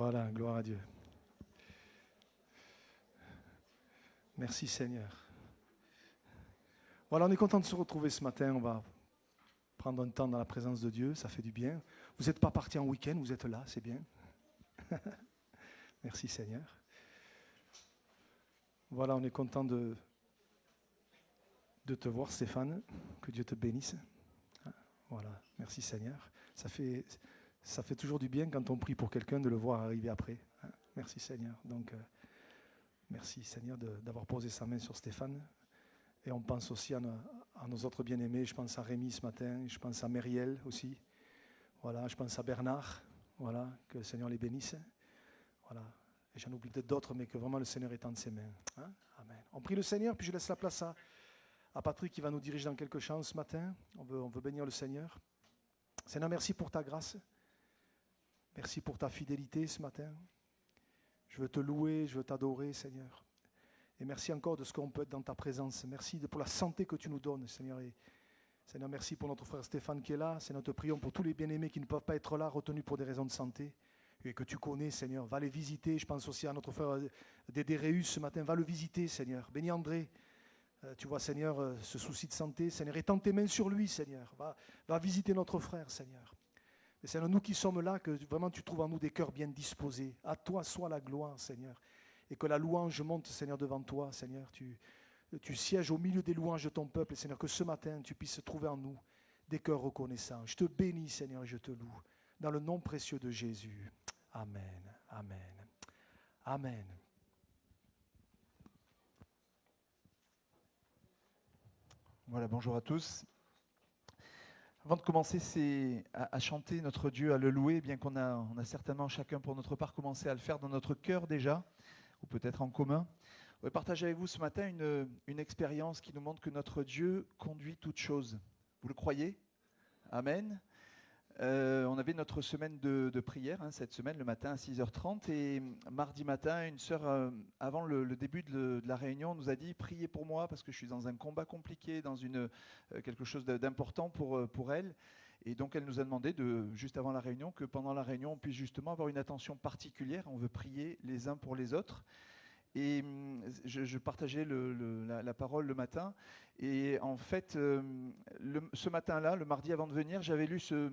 Voilà, gloire à Dieu. Merci Seigneur. Voilà, on est content de se retrouver ce matin. On va prendre un temps dans la présence de Dieu, ça fait du bien. Vous n'êtes pas parti en week-end, vous êtes là, c'est bien. Merci Seigneur. Voilà, on est content de te voir Stéphane. Que Dieu te bénisse. Voilà, merci Seigneur. Ça fait toujours du bien quand on prie pour quelqu'un de le voir arriver après. Merci Seigneur. Donc, merci Seigneur d'avoir posé sa main sur Stéphane. Et on pense aussi à nos autres bien-aimés. Je pense à Rémi ce matin, je pense à Mériel aussi. Voilà, je pense à Bernard. Voilà, que le Seigneur les bénisse. Voilà. Et j'en oublie peut-être d'autres, mais que vraiment le Seigneur étende ses mains. Amen. On prie le Seigneur, puis je laisse la place à Patrick qui va nous diriger dans quelques chants ce matin. On veut bénir le Seigneur. Seigneur, merci pour ta grâce. Merci pour ta fidélité ce matin. Je veux te louer, je veux t'adorer, Seigneur. Et merci encore de ce qu'on peut être dans ta présence. Merci pour la santé que tu nous donnes, Seigneur. Et Seigneur, merci pour notre frère Stéphane qui est là. Seigneur, te prions pour tous les bien-aimés qui ne peuvent pas être là, retenus pour des raisons de santé. Et que tu connais, Seigneur. Va les visiter. Je pense aussi à notre frère Dédé Réus ce matin. Va le visiter, Seigneur. Bénis André. Tu vois, Seigneur, ce souci de santé. Seigneur, étends tes mains sur lui, Seigneur. Va visiter notre frère, Seigneur. Et Seigneur, nous qui sommes là, que vraiment tu trouves en nous des cœurs bien disposés. À toi soit la gloire, Seigneur. Et que la louange monte, Seigneur, devant toi, Seigneur. Tu sièges au milieu des louanges de ton peuple, Seigneur, que ce matin, tu puisses trouver en nous des cœurs reconnaissants. Je te bénis, Seigneur, et je te loue. Dans le nom précieux de Jésus. Amen. Amen. Amen. Voilà, bonjour à tous. Avant de commencer à chanter notre Dieu, à le louer, bien qu'on a certainement chacun pour notre part commencé à le faire dans notre cœur déjà, ou peut-être en commun, je vais partager avec vous ce matin une expérience qui nous montre que notre Dieu conduit toutes choses. Vous le croyez ? Amen. On avait notre semaine de prière, cette semaine, le matin à 6h30, et mardi matin, une sœur, avant le début de la réunion, nous a dit « Priez pour moi, parce que je suis dans un combat compliqué, dans quelque chose d'important pour elle ». Et donc, elle nous a demandé, juste avant la réunion, que pendant la réunion, on puisse justement avoir une attention particulière. On veut prier les uns pour les autres. Et je partageais la parole le matin. Et en fait, ce matin-là, le mardi avant de venir, j'avais lu ce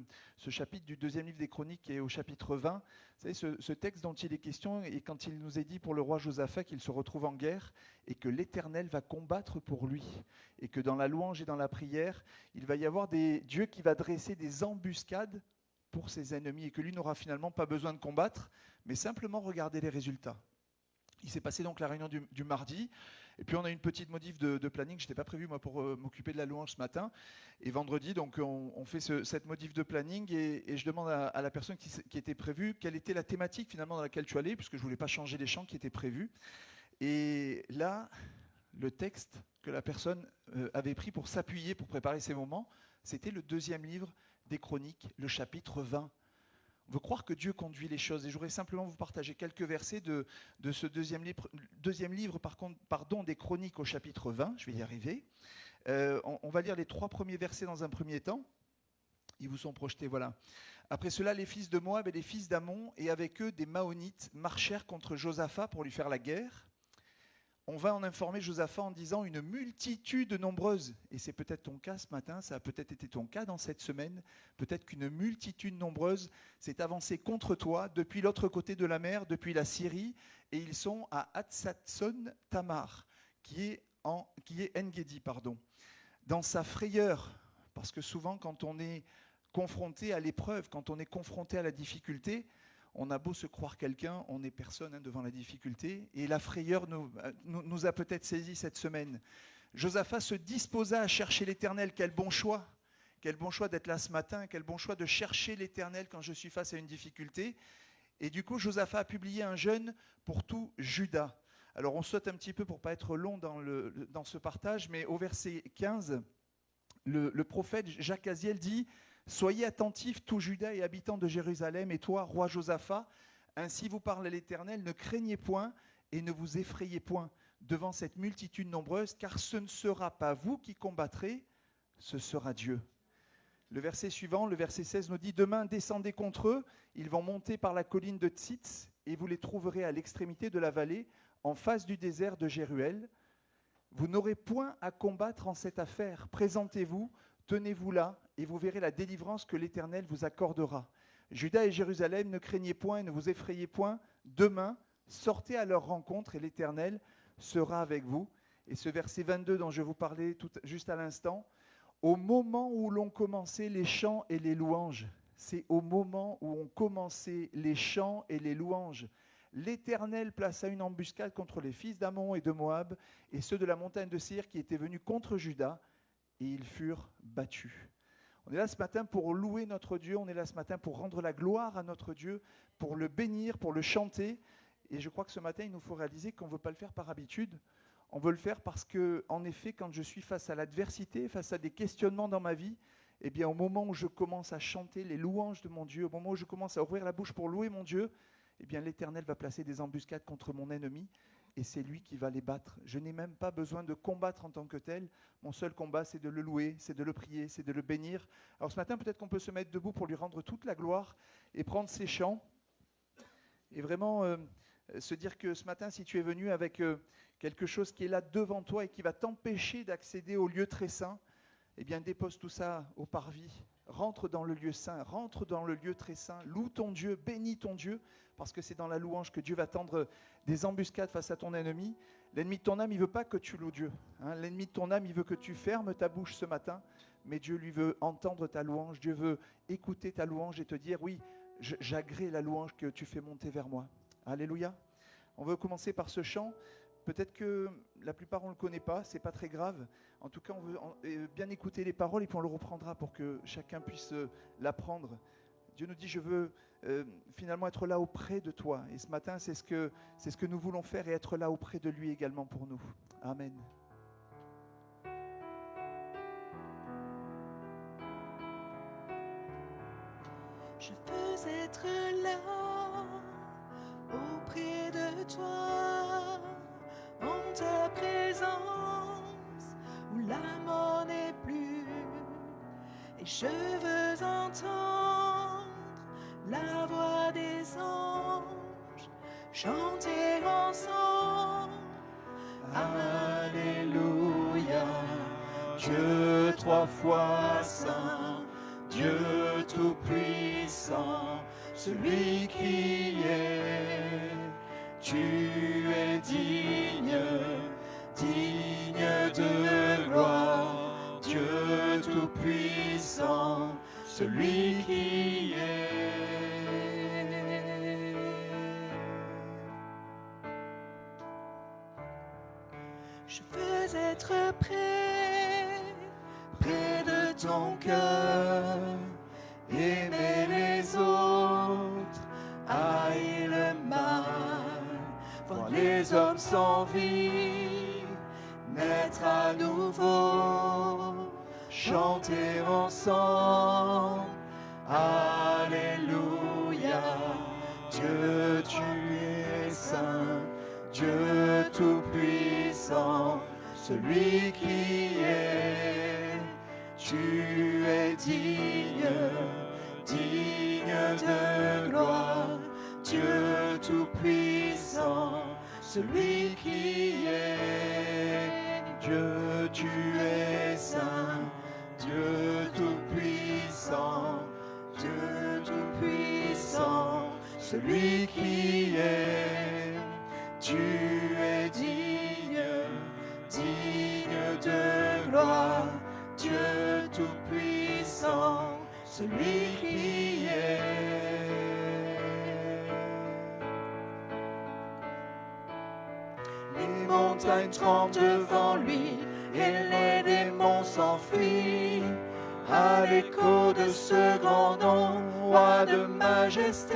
chapitre du deuxième livre des Chroniques qui est au chapitre 20. Vous savez, ce texte dont il est question, et quand il nous est dit pour le roi Josaphat qu'il se retrouve en guerre et que l'Éternel va combattre pour lui. Et que dans la louange et dans la prière, il va y avoir Dieu qui va dresser des embuscades pour ses ennemis et que lui n'aura finalement pas besoin de combattre, mais simplement regarder les résultats. Il s'est passé donc la réunion du mardi, et puis on a une petite modif de planning. Je n'étais pas prévu moi pour m'occuper de la louange ce matin, et vendredi donc on fait cette modif de planning, et je demande à la personne qui était prévue quelle était la thématique finalement dans laquelle tu allais, puisque je ne voulais pas changer les chants qui étaient prévus. Et là, le texte que la personne avait pris pour s'appuyer, pour préparer ces moments, c'était le deuxième livre des Chroniques, le chapitre 20. On veut croire que Dieu conduit les choses. Et je voudrais simplement vous partager quelques versets de ce deuxième livre des Chroniques au chapitre 20. Je vais y arriver. On va lire les 3 premiers versets dans un premier temps. Ils vous sont projetés, voilà. Après cela, les fils de Moab et les fils d'Ammon, et avec eux des Maonites, marchèrent contre Josaphat pour lui faire la guerre. On va en informer Josaphat en disant une multitude nombreuse, et c'est peut-être ton cas ce matin, ça a peut-être été ton cas dans cette semaine, peut-être qu'une multitude nombreuse s'est avancée contre toi depuis l'autre côté de la mer, depuis la Syrie, et ils sont à Hatsatson Tamar, qui est En-Gedi, Dans sa frayeur, parce que souvent quand on est confronté à l'épreuve, quand on est confronté à la difficulté, on a beau se croire quelqu'un, on n'est personne devant la difficulté. Et la frayeur nous a peut-être saisis cette semaine. Josaphat se disposa à chercher l'Éternel. Quel bon choix d'être là ce matin. Quel bon choix de chercher l'Éternel quand je suis face à une difficulté. Et du coup, Josaphat a publié un jeûne pour tout Juda. Alors on saute un petit peu pour ne pas être long dans ce partage, mais au verset 15, le prophète Jacaziel dit « Soyez attentifs, tout Juda et habitants de Jérusalem, et toi, roi Josaphat, ainsi vous parle l'Éternel, ne craignez point et ne vous effrayez point devant cette multitude nombreuse, car ce ne sera pas vous qui combattrez, ce sera Dieu. » Le verset suivant, le verset 16 nous dit « Demain, descendez contre eux, ils vont monter par la colline de Tsitz, et vous les trouverez à l'extrémité de la vallée, en face du désert de Jéruel. Vous n'aurez point à combattre en cette affaire. Présentez-vous, tenez-vous là, et vous verrez la délivrance que l'Éternel vous accordera. Juda et Jérusalem, ne craignez point et ne vous effrayez point. Demain, sortez à leur rencontre et l'Éternel sera avec vous. Et ce verset 22 dont je vous parlais juste à l'instant, au moment où l'on commençait les chants et les louanges, c'est au moment où on commençait les chants et les louanges, l'Éternel plaça une embuscade contre les fils d'Ammon et de Moab et ceux de la montagne de Seir qui étaient venus contre Juda, et ils furent battus. On est là ce matin pour louer notre Dieu, on est là ce matin pour rendre la gloire à notre Dieu, pour le bénir, pour le chanter. Et je crois que ce matin, il nous faut réaliser qu'on ne veut pas le faire par habitude. On veut le faire parce que, en effet, quand je suis face à l'adversité, face à des questionnements dans ma vie, eh bien, au moment où je commence à chanter les louanges de mon Dieu, au moment où je commence à ouvrir la bouche pour louer mon Dieu, eh bien, l'Éternel va placer des embuscades contre mon ennemi et c'est lui qui va les battre. Je n'ai même pas besoin de combattre en tant que tel. Mon seul combat, c'est de le louer, c'est de le prier, c'est de le bénir. Alors ce matin, peut-être qu'on peut se mettre debout pour lui rendre toute la gloire et prendre ses chants et vraiment se dire que ce matin, si tu es venu avec quelque chose qui est là devant toi et qui va t'empêcher d'accéder au lieu très saint, eh bien dépose tout ça au parvis. Rentre dans le lieu saint, rentre dans le lieu très saint, loue ton Dieu, bénis ton Dieu, parce que c'est dans la louange que Dieu va tendre des embuscades face à ton ennemi. L'ennemi de ton âme, il ne veut pas que tu loues Dieu. L'ennemi de ton âme, il veut que tu fermes ta bouche ce matin, mais Dieu lui veut entendre ta louange, Dieu veut écouter ta louange et te dire, oui, j'agrée la louange que tu fais monter vers moi. Alléluia. On veut commencer par ce chant. Peut-être que la plupart, on ne le connaît pas, ce n'est pas très grave. En tout cas, on veut bien écouter les paroles et puis on le reprendra pour que chacun puisse l'apprendre. Dieu nous dit, je veux finalement être là auprès de toi. Et ce matin, c'est ce que nous voulons faire et être là auprès de lui également pour nous. Amen. Je veux être là auprès de toi, en ta présence où la mort n'est plus. Et je veux entendre la voix des anges chanter ensemble. Alléluia, Dieu trois fois saint, Dieu tout-puissant, celui qui est, tu es digne, digne de gloire, Dieu tout-puissant, celui qui est. Je veux être près, près de ton cœur, aimer les autres, haïr le mal, voir les hommes sans vie, naître à nouveau, chanter ensemble. Alléluia, Dieu tu es saint, Dieu tout-puissant, celui qui est, tu es digne, digne de gloire, Dieu tout-puissant, celui qui est, Dieu tu es saint, Dieu tout-puissant, Dieu tout-puissant, celui qui est, tu es digne, digne de gloire, Dieu tout-puissant, celui qui est. Les montagnes tremblent devant lui et les démons s'enfuient. À l'écho de ce grand nom, roi de majesté,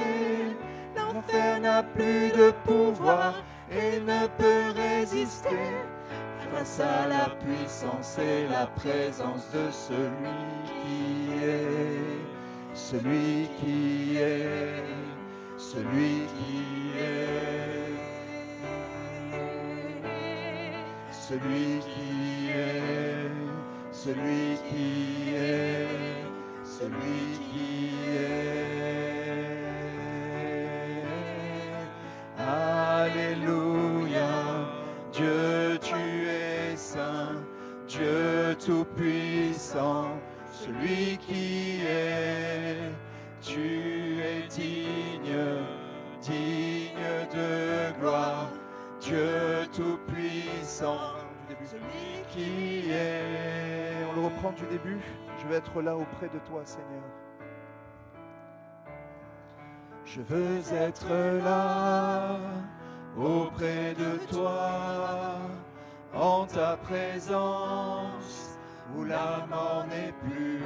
l'enfer n'a plus de pouvoir et ne peut résister face à la puissance et la présence de celui qui est, celui qui est, celui qui est, celui qui est, celui qui est, celui qui est. celui qui est. Tu es digne, digne de gloire, Dieu Tout-Puissant, celui qui est. On le reprend du début. Je veux être là auprès de toi, Seigneur. Je veux être là auprès de toi, en ta présence où la mort n'est plus.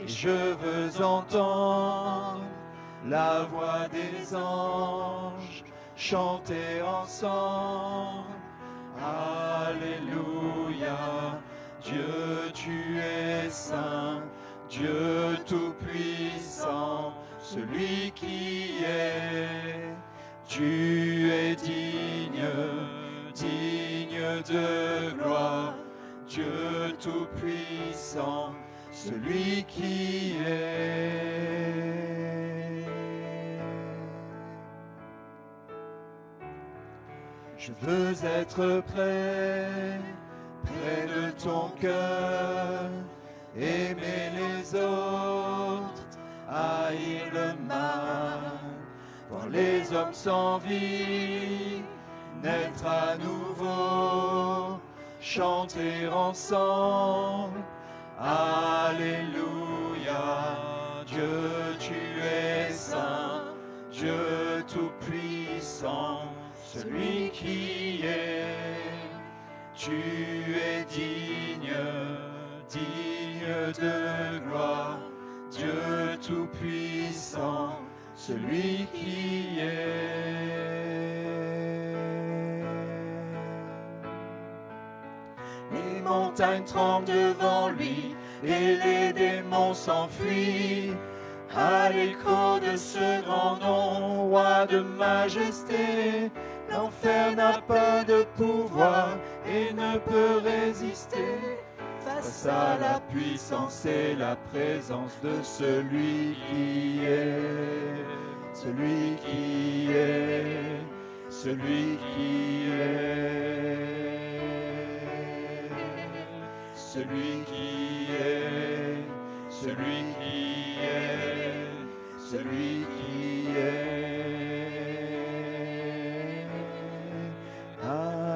Et je veux entendre la voix des anges chanter ensemble. Alléluia, Dieu tu es saint, Dieu Tout-Puissant, celui qui est. Tu es digne, digne de gloire, Dieu Tout-Puissant, celui qui est. Je veux être près, près de ton cœur, aimer les autres, haïr le mal, voir les hommes sans vie, naître à nouveau, chanter ensemble. Alléluia, Dieu tu es saint, Dieu Tout-Puissant, celui qui est. Tu es digne, digne de gloire, Dieu Tout-Puissant, celui qui est. Les montagnes tremblent devant lui et les démons s'enfuient. À l'écho de ce grand nom, roi de majesté, l'enfer n'a pas de pouvoir et ne peut résister face à la puissance et la présence de celui qui est, celui qui est, celui qui est, celui qui est, celui qui est, celui qui est.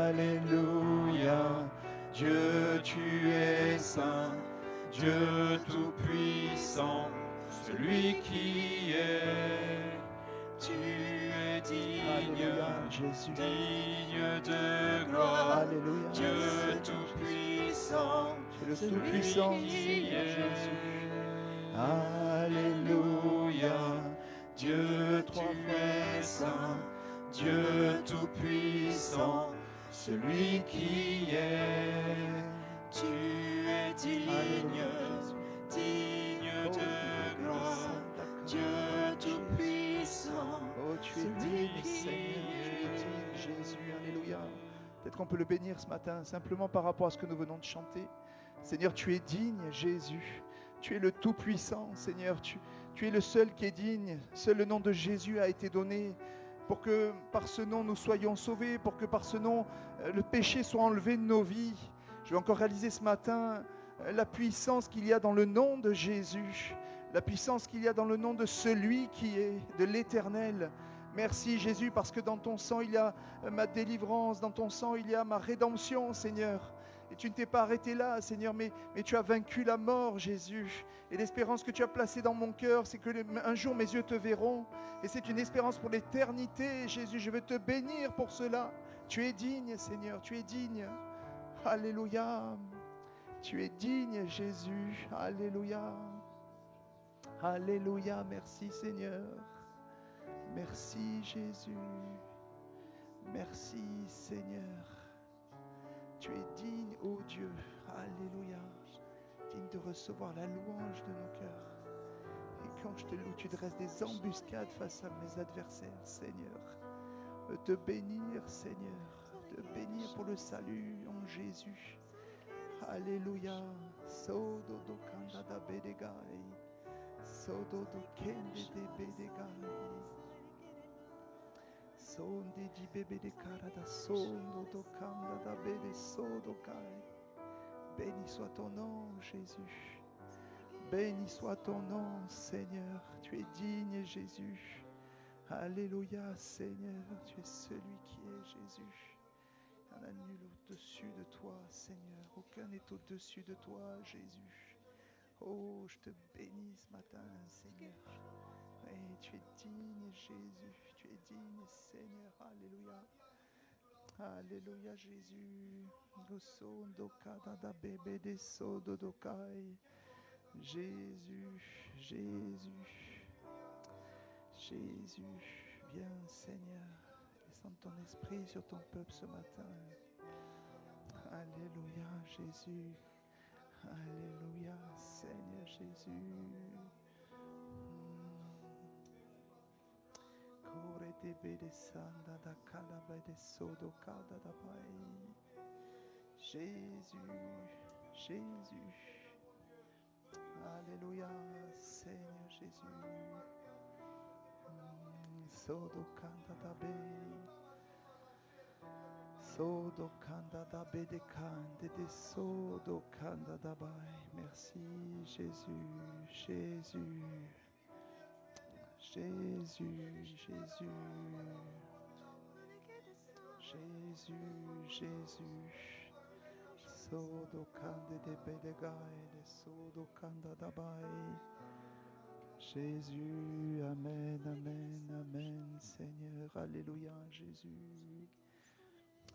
Alléluia, Dieu tu es saint, Dieu Tout-Puissant, celui qui est. Tu es digne, Jésus. digne de gloire, Alléluia. Dieu Tout-Puissant, Tu es le celui Tout-Puissant, qui Seigneur est. Jésus. Alléluia, Dieu tu es saint, Dieu Tout-Puissant, celui qui est. Tu es digne, digne de gloire, Dieu Tout-Puissant. Oh, tu es digne, Seigneur, tu es digne, Jésus, alléluia. Peut-être qu'on peut le bénir ce matin, simplement par rapport à ce que nous venons de chanter. Seigneur, tu es digne, Jésus. Tu es le Tout-Puissant, Seigneur. Tu es le seul qui est digne. Seul le nom de Jésus a été donné pour que par ce nom nous soyons sauvés, pour que par ce nom le péché soit enlevé de nos vies. Je vais encore réaliser ce matin la puissance qu'il y a dans le nom de Jésus, la puissance qu'il y a dans le nom de celui qui est, de l'Éternel. Merci Jésus, parce que dans ton sang il y a ma délivrance, dans ton sang il y a ma rédemption, Seigneur. Et tu ne t'es pas arrêté là, Seigneur, mais tu as vaincu la mort, Jésus. Et l'espérance que tu as placée dans mon cœur, c'est que un jour mes yeux te verront. Et c'est une espérance pour l'éternité, Jésus. Je veux te bénir pour cela. Tu es digne, Seigneur, tu es digne. Alléluia. Tu es digne, Jésus. Alléluia. Alléluia. Merci, Seigneur. Merci, Jésus. Merci, Seigneur. Tu es digne, ô Dieu, alléluia, digne de recevoir la louange de nos cœurs. Et quand je te loue, tu dresses des embuscades face à mes adversaires, Seigneur. Te bénir, Seigneur, te bénir pour le salut en Jésus. Alléluia. Sodo do kanda da bedegai. Sodo do kende de bedegai. Sonde di bebe de cara da sondo tocanda da bede sodo kai. Béni soit ton nom, Jésus. Béni soit ton nom, Seigneur. Tu es digne, Jésus. Alléluia, Seigneur. Tu es celui qui est Jésus. Il n'y en a nul au-dessus de toi, Seigneur. Aucun n'est au-dessus de toi, Jésus. Oh, je te bénis ce matin, Seigneur. Oui, tu es digne, Jésus. Tu es digne, Seigneur. Alléluia. Alléluia, Jésus. Jésus, Jésus, Jésus, viens, Seigneur. Descends ton esprit sur ton peuple ce matin. Alléluia, Jésus. Alléluia, Seigneur Jésus. Jésus, Jésus. Alléluia, Seigneur Jésus. Sodo kanda dabe. Sodo kanda dabe de kande de sodo kanda dabai. Merci Jésus, Jésus. Jésus, Jésus. Jésus, Jésus. Sodo kande de bedegai de sodo kanda dabai. Jésus, Amen, Amen, Amen, Seigneur, Alléluia, Jésus.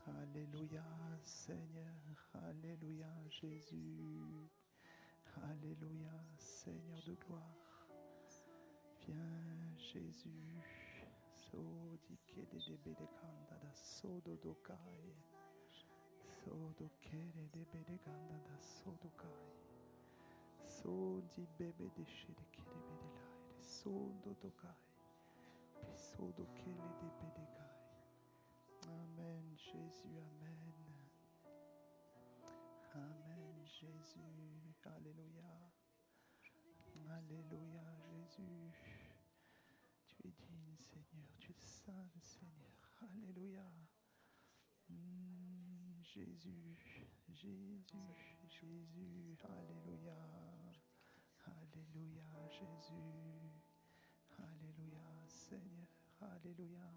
Alléluia, Seigneur, Alléluia, Jésus. Alléluia, Seigneur de gloire. Viens, Jésus. Sodi kede de bedekanda da sodo dokai. Sodo kede de bedekanda da sodokai. Sodi bebe de shede kede bedelai. Sodo dokai. Sodo kele de bedekai. Amen, Jésus, Amen. Amen, Jésus. Alléluia. Alléluia, Jésus. Tu es digne, Seigneur. Tu es saint, Seigneur. Alléluia. Jésus, Jésus, Jésus. Alléluia. Alléluia, Jésus. Alléluia, Seigneur. Alléluia.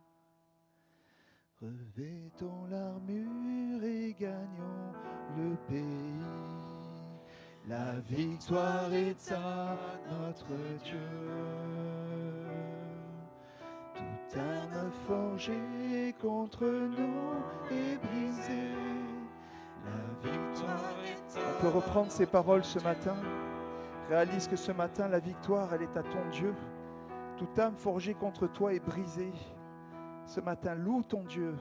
Revêtons l'armure et gagnons le pays. La victoire est à notre Dieu. Toute arme forgée contre nous est brisée. La victoire est à On peut reprendre ces paroles ce matin. Réalise que ce matin, la victoire, elle est à ton Dieu. Toute âme forgée contre toi est brisée. Ce matin, loue ton Dieu.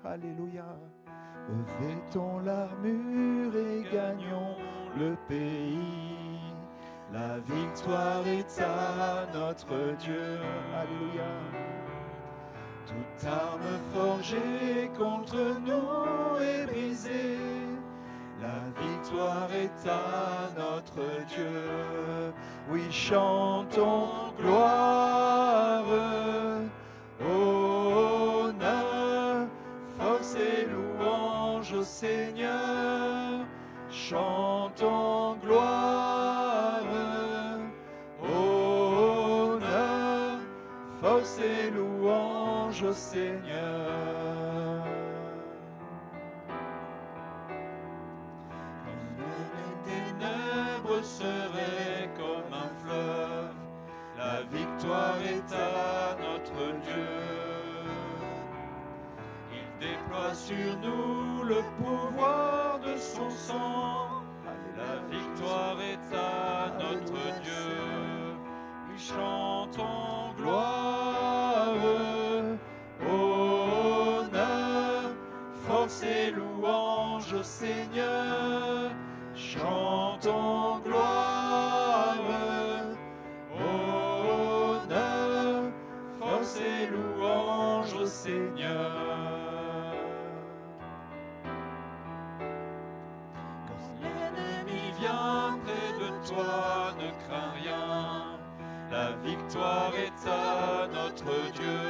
Alléluia. Revêtons l'armure et gagnons le pays. La victoire est à notre Dieu. Alléluia. Toute arme forgée contre nous est brisée. La victoire est à notre Dieu. Oui, chantons gloire, honneur, force et louange au Seigneur. Chantons gloire, honneur, force et louange au Seigneur. Serait comme un fleuve, la victoire est à notre Dieu. Il déploie sur nous le pouvoir de son sang, la victoire est à notre Dieu. Lui chantons gloire, honneur, force et louange au Seigneur. Chantons gloire, honneur, force et louange au Seigneur. Quand l'ennemi vient près de toi, ne crains rien, la victoire est à notre Dieu.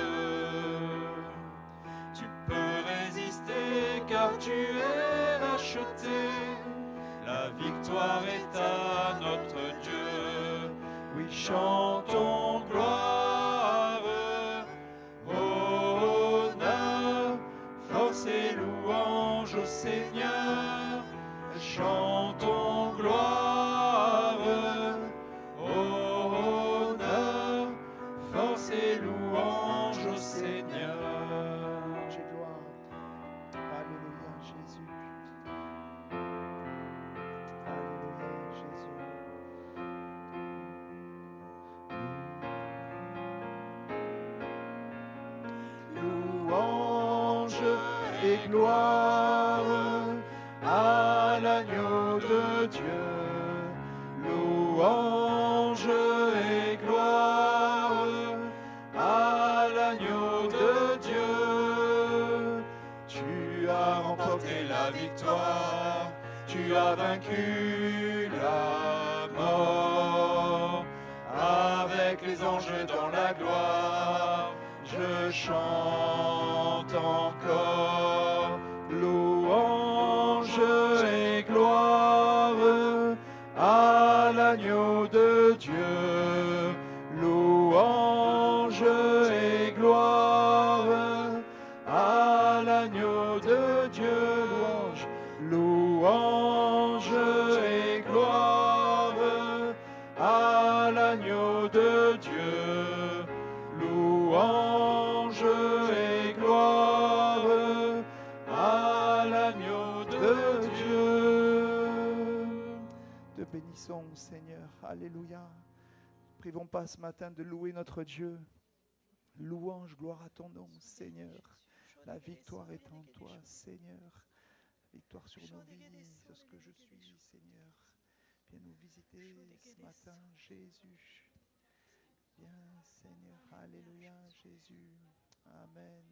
Tu peux résister car tu es racheté. La victoire est à notre Dieu. chantons gloire, honneur, force et louange au Seigneur. Chantons gloire, honneur, force et louange au Seigneur. J'ai gloire. Alléluia, Jésus. Alléluia, Jésus. Louange et gloire à l'agneau de Dieu. Louange et gloire à l'agneau de Dieu. Tu as remporté la victoire, tu as vaincu la mort. Avec les anges dans la gloire, je chante encore. Louange et gloire à l'agneau de Dieu. Louange et gloire à l'agneau de Dieu. Louange et gloire à l'agneau de Dieu. Louange et gloire à l'agneau de Dieu. Te bénissons, Seigneur. Alléluia. Privons pas ce matin de louer notre Dieu. Louange, gloire à ton nom, Seigneur. La victoire est en toi, Seigneur. Victoire sur nos vies, sur ce que je suis, Seigneur. Viens nous visiter ce matin, Jésus. Viens, Seigneur. Alléluia, Jésus. Amen.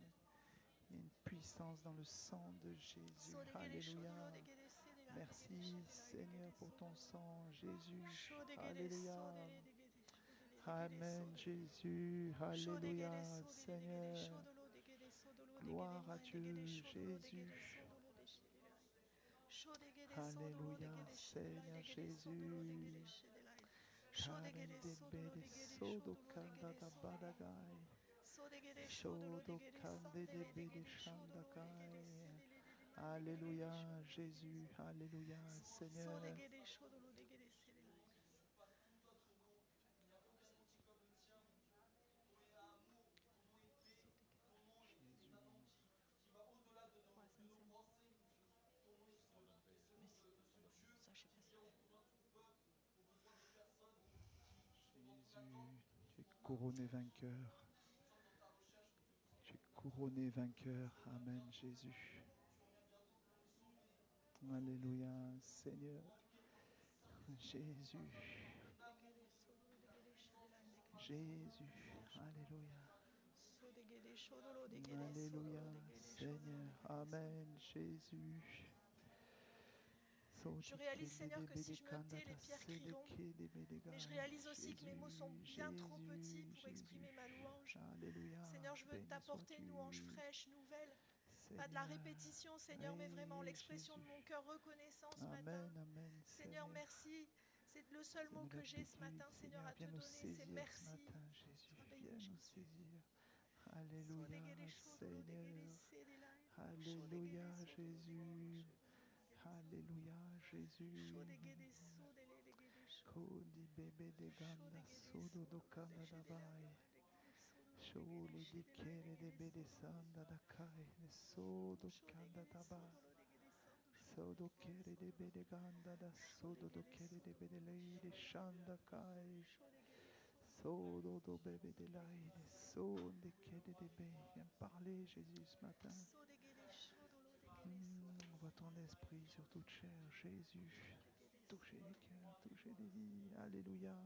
Il y a une puissance dans le sang de Jésus. Alléluia. Merci, Seigneur, pour ton sang, Jésus. Alléluia. Amen, Jésus. Alléluia, Seigneur. Gloire à Dieu, Jésus. Alléluia, Seigneur Jésus. Alléluia, Jésus. Alléluia, Seigneur. Tu es couronné vainqueur. Tu es couronné vainqueur. Amen, Jésus. Alléluia, Seigneur. Jésus. Jésus. Alléluia. Alléluia, Seigneur. Amen, Jésus. Je réalise, Seigneur, que si je me tais, les pierres crieront. Mais je réalise aussi que mes mots sont bien trop petits pour exprimer ma louange. Alléluia. Seigneur, je veux t'apporter une louange fraîche, nouvelle. Pas de la répétition, Seigneur, mais vraiment l'expression de mon cœur reconnaissant ce matin. Amen, Seigneur, merci. C'est le seul mot que j'ai ce matin, Seigneur, à te donner, c'est merci. Viens nous saisir. Alléluia, Seigneur. Alléluia, Jésus. Alléluia, Jésus. Kodi bebe de ganda sodo do kanda da bai. Sholi di kere de bede sanda da kai. Sodo kanda da bai. Sodo kere de bede ganda da sodo do kere de bede lei de shanda kai. Sodo do bebe de lei de so de kere de be. Viens parler Jésus ce matin. Envoie ton esprit sur toute chair, Jésus. Touchez les cœurs, touchez les vies. Alléluia.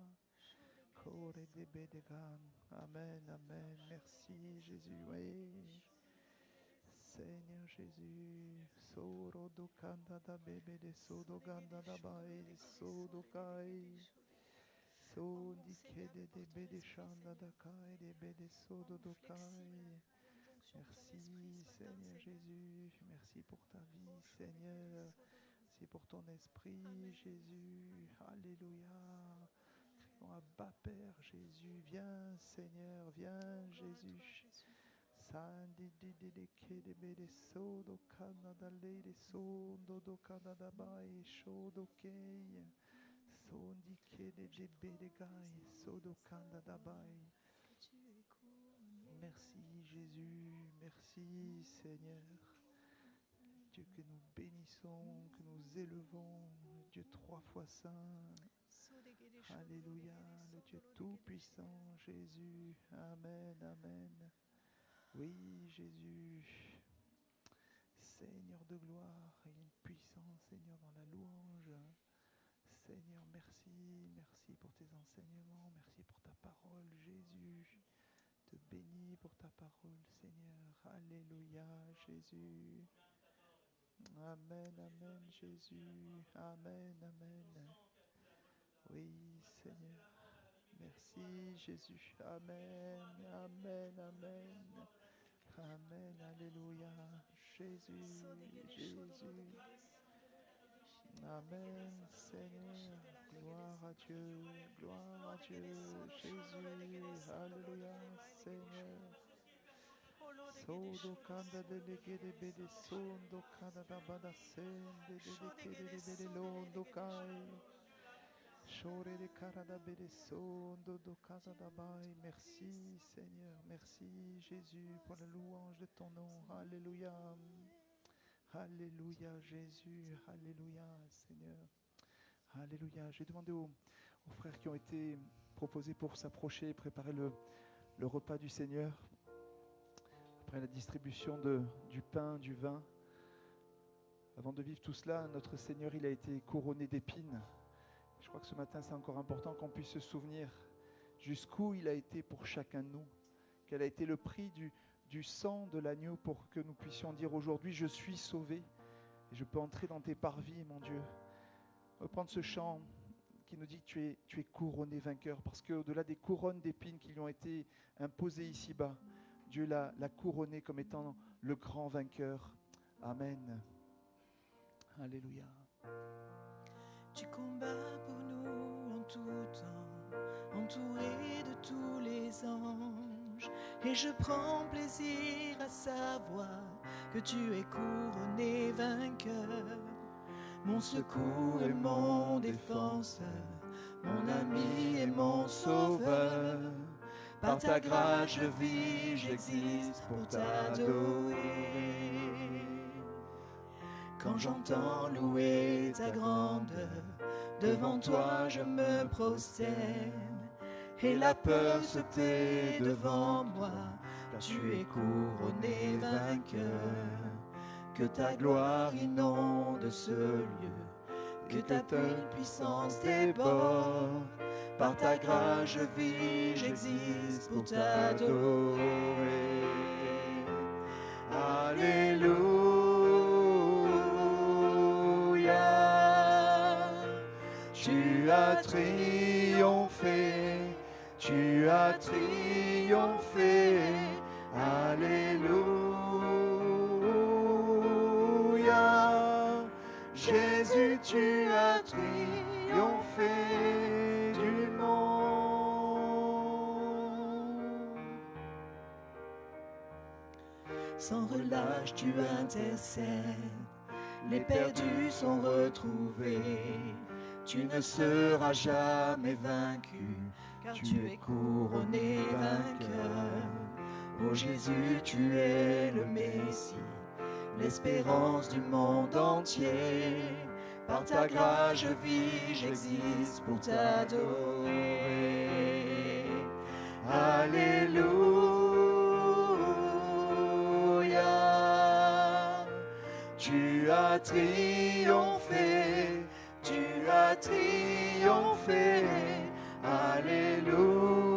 Amen, amen. Merci, Jésus. Oui. Seigneur Jésus. Soro do kanda da bebe de sodo ganda da bai. Sodo kai. So di kede de bede shanda da kai. De bede sodo do kai. Merci Seigneur Jésus, merci pour ta vie Seigneur, merci pour ton esprit Jésus, alléluia. ton Abba Père Jésus. Viens Seigneur, viens Gloire à toi, Jésus. Jésus. Sandi di di di kede bede sodo Canada lady sondo do Canada by shodo kei. Sondi kede de bede gai sodo Canada by. Que tu es couronné. Merci Jésus, merci Seigneur. Dieu que nous bénissons, que nous élevons, Dieu 3 fois saint. Alléluia, le Dieu tout-puissant, Jésus. Amen, amen. Oui, Jésus, Seigneur de gloire, il y a une puissance, Seigneur, dans la louange. Seigneur, merci, merci pour tes enseignements, merci pour ta parole, Jésus. Te bénis pour ta parole, Seigneur. Alléluia, Jésus. Amen, amen, Jésus. Amen, amen. Oui, Seigneur. Merci, Jésus. Amen, amen, amen. Amen, alléluia. Jésus, Jésus. Amen, Seigneur. Gloire à Dieu, Jésus. Alléluia, Seigneur. Sodo kanda de legede bede sondo kanda da bada sende de kede de londo kai. Shore de karada bede sondo do kanda da bai. Merci Seigneur, merci Jésus pour la louange de ton nom. Alléluia. Alléluia Jésus, alléluia Seigneur. Alléluia. J'ai demandé aux frères qui ont été proposés pour s'approcher et préparer le repas du Seigneur. Après la distribution du pain, du vin, avant de vivre tout cela, notre Seigneur, il a été couronné d'épines. Je crois que ce matin, c'est encore important qu'on puisse se souvenir jusqu'où il a été pour chacun de nous, quel a été le prix du sang de l'agneau pour que nous puissions dire aujourd'hui, je suis sauvé et je peux entrer dans tes parvis, mon Dieu. Reprendre ce chant qui nous dit que tu es couronné vainqueur, parce qu'au-delà des couronnes d'épines qui lui ont été imposées ici-bas, Dieu l'a couronné comme étant le grand vainqueur. Amen. Alléluia. Tu combats pour nous en tout temps, entouré de tous les anges. Et je prends plaisir à savoir que tu es couronné vainqueur. Mon secours et mon défenseur, mon ami et mon sauveur. Par ta grâce je vis, j'existe pour t'adorer. Quand j'entends louer ta grandeur, devant toi je me prosterne. Et la peur se tait devant moi, car tu es couronné vainqueur. Que ta gloire inonde ce lieu, que ta puissance déborde. Par ta grâce je vis, j'existe pour t'adorer. Alléluia. Tu as triomphé, tu as triomphé. Alléluia. Jésus, tu as triomphé du monde. Sans relâche, tu intercèdes. Les perdus sont retrouvés. Tu ne seras jamais vaincu, car tu es couronné vainqueur. Ô Jésus, tu es le Messie, l'espérance du monde entier. Par ta grâce je vis, j'existe pour t'adorer. Alléluia. Tu as triomphé, tu as triomphé. Alléluia.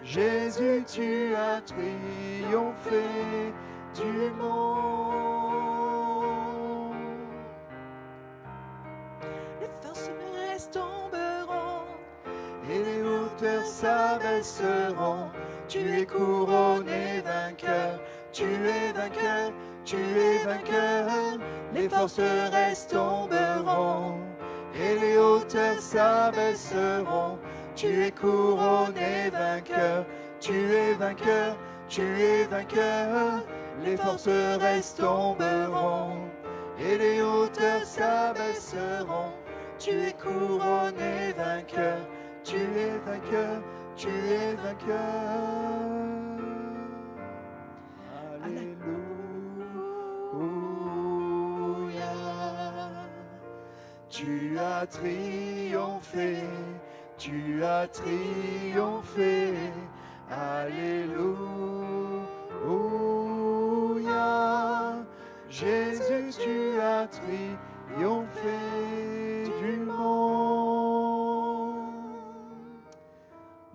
Jésus, tu as triomphé du monde. Les forces me tomberont et les hauteurs s'abaisseront. Tu es couronné vainqueur, tu es vainqueur, tu es vainqueur. Les forteresses tomberont et les hauteurs s'abaisseront. Tu es couronné vainqueur, tu es vainqueur, tu es vainqueur. Les forteresses tomberont et les hauteurs s'abaisseront. Tu es couronné vainqueur, tu es vainqueur, tu es vainqueur. Alléluia. Tu as triomphé, tu as triomphé. Alléluia. Jésus, tu as triomphé du monde.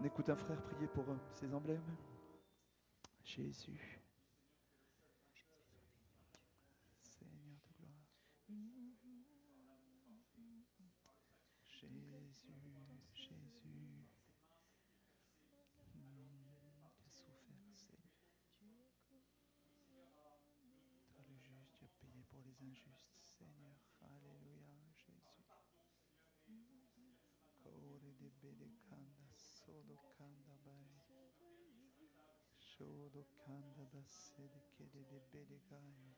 On écoute un frère prier pour ces emblèmes. Jésus. Seigneur de gloire. Jésus, Jésus. Qui a souffert, Seigneur. Toi le juste, tu as payé pour les injustes, Seigneur. Alléluia, Jésus. Kore de bedekanda, sodo kanda bai. Shodo kanda da sede kede de bedegai.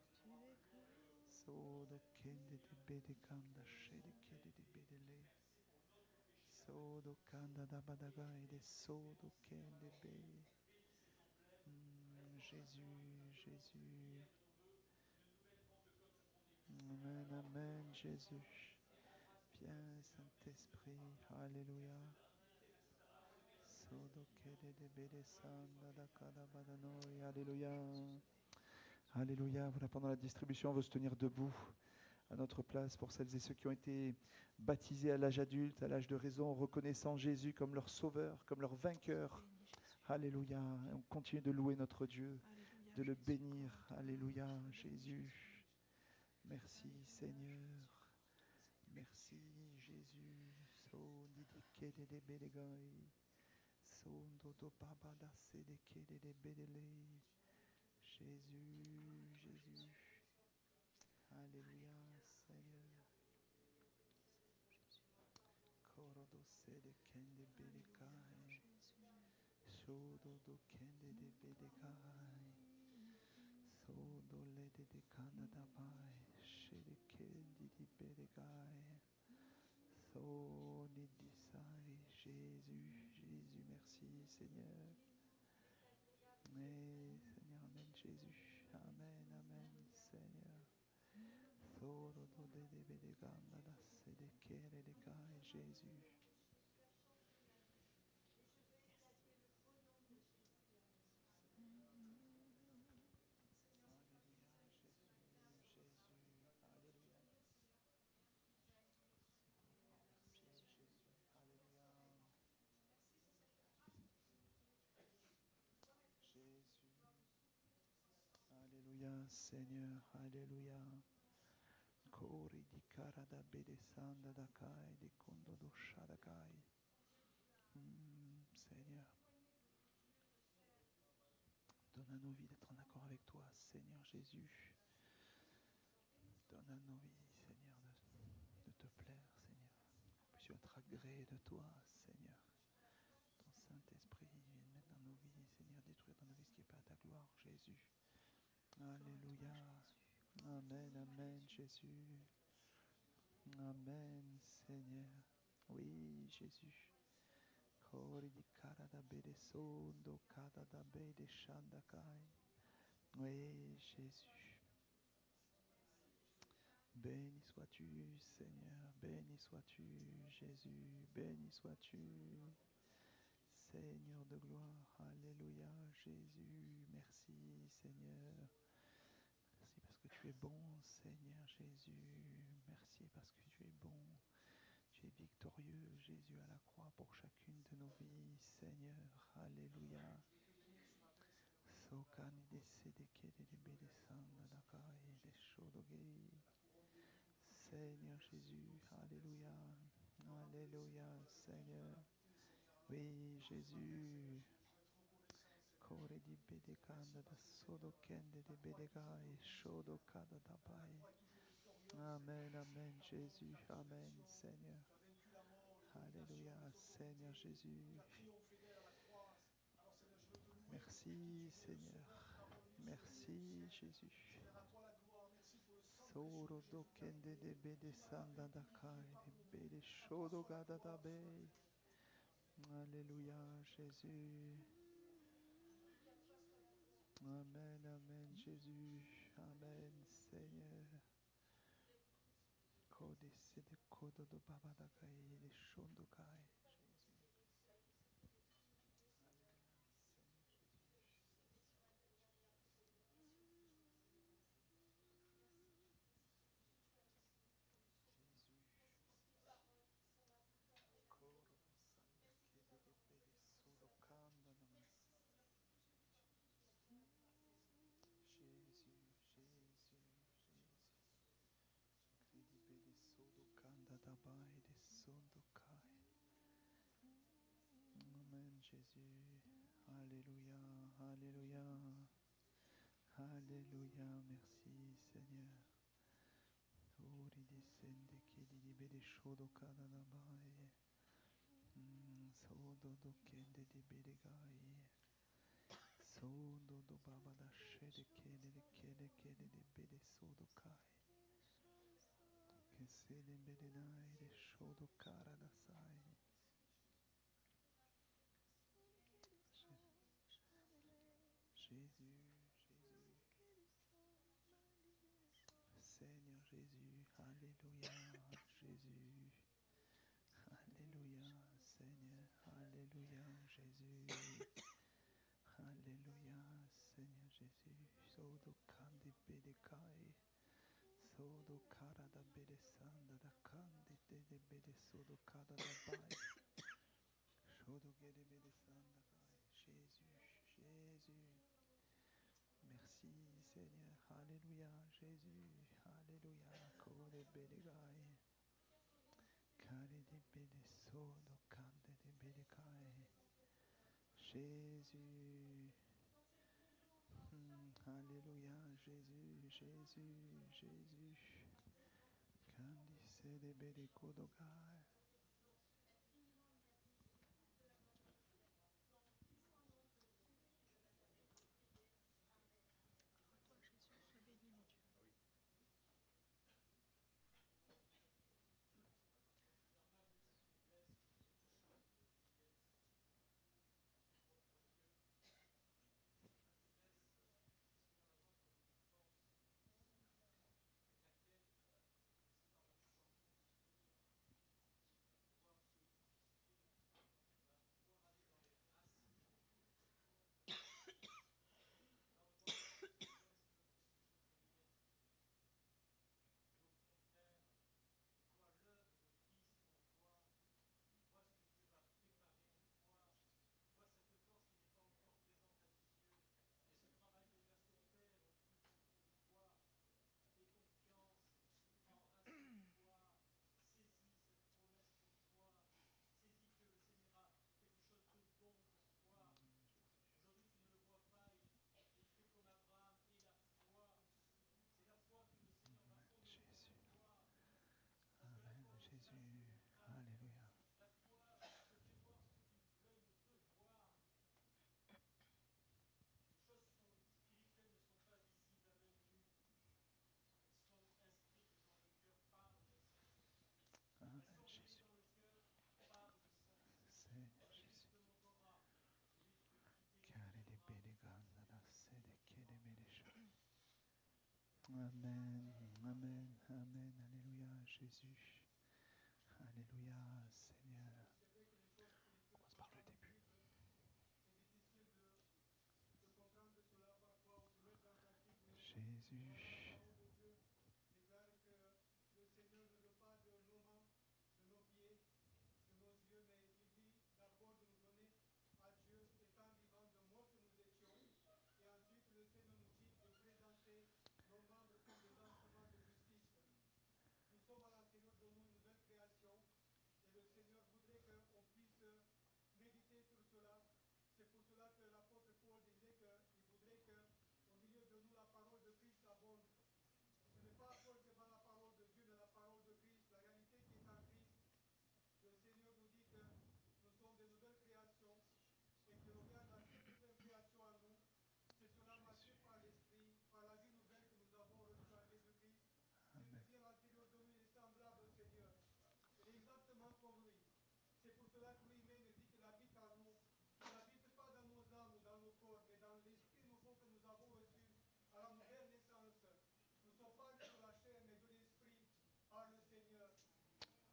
Sodo kende de bedekanda, shede kede de bedele. Sodo kanda da badagai de sodo kende be. Jésus, Jésus. Amen, Amen, Jésus. Viens, Saint-Esprit. Alléluia. Sodo kede de bedesanda da kada badanoi. Alléluia. Alléluia. Voilà, pendant la distribution, on veut se tenir debout à notre place pour celles et ceux qui ont été baptisés à l'âge adulte, à l'âge de raison, reconnaissant Jésus comme leur sauveur, comme leur vainqueur. Alléluia. Et on continue de louer notre Dieu, de le bénir. Alléluia, Jésus. Merci, Seigneur. Merci, Jésus. Sondi di kede de bedegai. Sondo do babada sede kede de bedele. Jésus, Jésus. Alléluia, Seigneur. Korodo sede kende bedekai. Shodo do kende de bedekai. Sodo lede de kanda dabai. Shede kendi di bedegai. Soni di sai. Jésus, Jésus, merci, Seigneur. Mais Seigneur, Amen, Jésus. Amen, Amen, Seigneur. Soro do de bedeganda da sede kere de kai, Jésus. Alléluia, Seigneur, Alléluia. Kori di cara da bedesanda da kai, di kondo do shadakai. Seigneur, donne à nos vies d'être en accord avec toi, Seigneur Jésus. Donne à nos vies, Seigneur, de te plaire, Seigneur. Que puissions être agréés de toi, Seigneur. Ton Saint-Esprit vienne mettre dans nos vies, Seigneur, détruire dans nos vies ce qui n'est pas à ta gloire, Jésus. Alléluia. Amen, Amen, Jésus. Amen, Seigneur. Oui, Jésus. Kori di cara da bede sondo, kada da bede shandakai. Oui, Jésus. Béni sois-tu, Seigneur. Béni sois-tu, Jésus. Béni sois-tu, Seigneur de gloire. Alléluia, Jésus. Merci, Seigneur. Merci parce que tu es bon, Seigneur Jésus. Merci parce que tu es bon. Tu es victorieux, Jésus, à la croix pour chacune de nos vies, Seigneur. Alléluia. Sokani de sedeke de bedesanda dakai de shodogei. Seigneur Jésus, Alléluia. Alléluia, Seigneur. Oui, Jésus. Kore di bedekanda da sodokende de bedegai shodokada dabai. Amen, amen, Jésus. Amen, Seigneur. Alléluia, Seigneur Jésus. Merci, Seigneur. Merci, Jésus. Soro do kende de bede sanda da kai de bede shodo gada da be. Alléluia, Jésus. Amen, amen, Jésus. Amen, Seigneur. Kode se de kodo do baba da kai de shondo kai. Amen, Jésus. Alléluia, Alléluia. Alléluia, merci Seigneur. Ori descende che di bede shodo kada da bai. Sodo do kende di bede gai. Sodo do baba da shede kede di bede sodo kai. Che se le bede dai de shodo kara da sai. Jésus, Jésus. Seigneur Jésus, Alléluia, Jésus. Alléluia, Seigneur, Alléluia, Jésus. Alléluia, Seigneur Jésus. Sodo kandi bedekai. Sodo kara da bede sanda da kandi de bede sodo kada da bai. Sodo gede bede sanda kai. Jésus, Jésus. Merci Seigneur, Alléluia, Jésus, Alléluia, Kode Bedegai, Kare de Bede Sodo, Kande de Bedegai, Jésus, Alléluia, Jésus, Jésus, Jésus, Candice de Bede Kodogai. Toi, Jésus, sois béni, mon Dieu. Jésus, Amen, Jésus, Alléluia. Amen, Jésus. Seigneur Jésus. Kare de Bedeganda da sede kede medesha. Amen, Amen, Amen, Alléluia, Jésus. Alléluia, Seigneur. On commence par le début. Jésus. C'est pour cela que l'apôtre Paul disait qu'il voudrait qu'au milieu de nous la parole de Christ abonde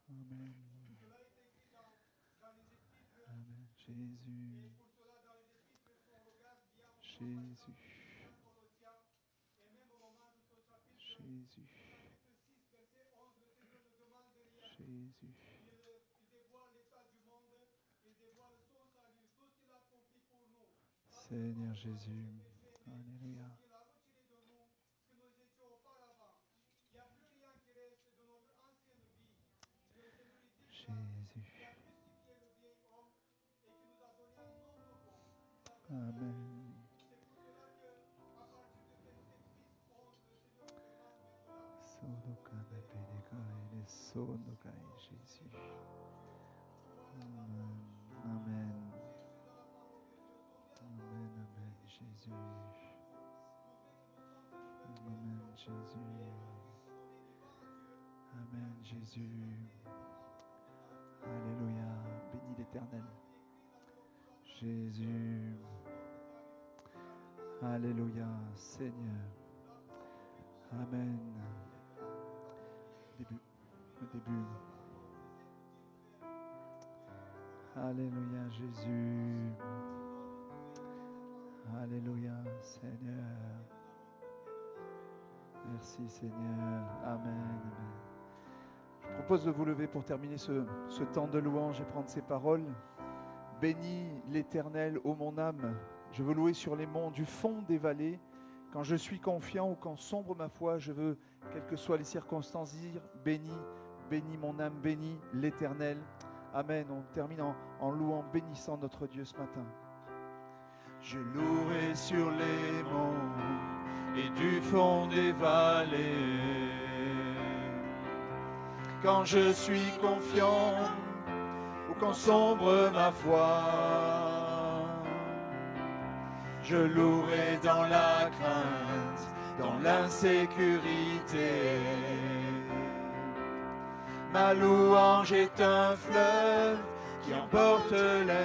Amen. Amen. Jésus. Jésus. Jésus. Jésus. Seigneur Jésus. Alléluia. Jésus. Amen. Jésus. Amen. Amen. Amen. Amen. Jésus. Amen. Jésus. Amen. Jésus. Alléluia. Bénis l'Éternel. Jésus. Alléluia. Seigneur. Amen. Le début. Alléluia, Jésus. Alléluia, Seigneur. Merci, Seigneur. Amen. Je propose de vous lever pour terminer ce temps de louange et prendre ces paroles. Bénis l'Éternel, ô mon âme. Je veux louer sur les monts du fond des vallées. Quand je suis confiant ou quand sombre ma foi, je veux, quelles que soient les circonstances, dire bénis, bénis mon âme, bénis l'Éternel. Amen. On termine en louant, bénissant notre Dieu ce matin. Je louerai sur les monts et du fond des vallées. Quand je suis confiant ou quand sombre ma foi, je louerai dans la crainte, dans l'insécurité. Ma louange est un fleuve qui emporte l'ennemi.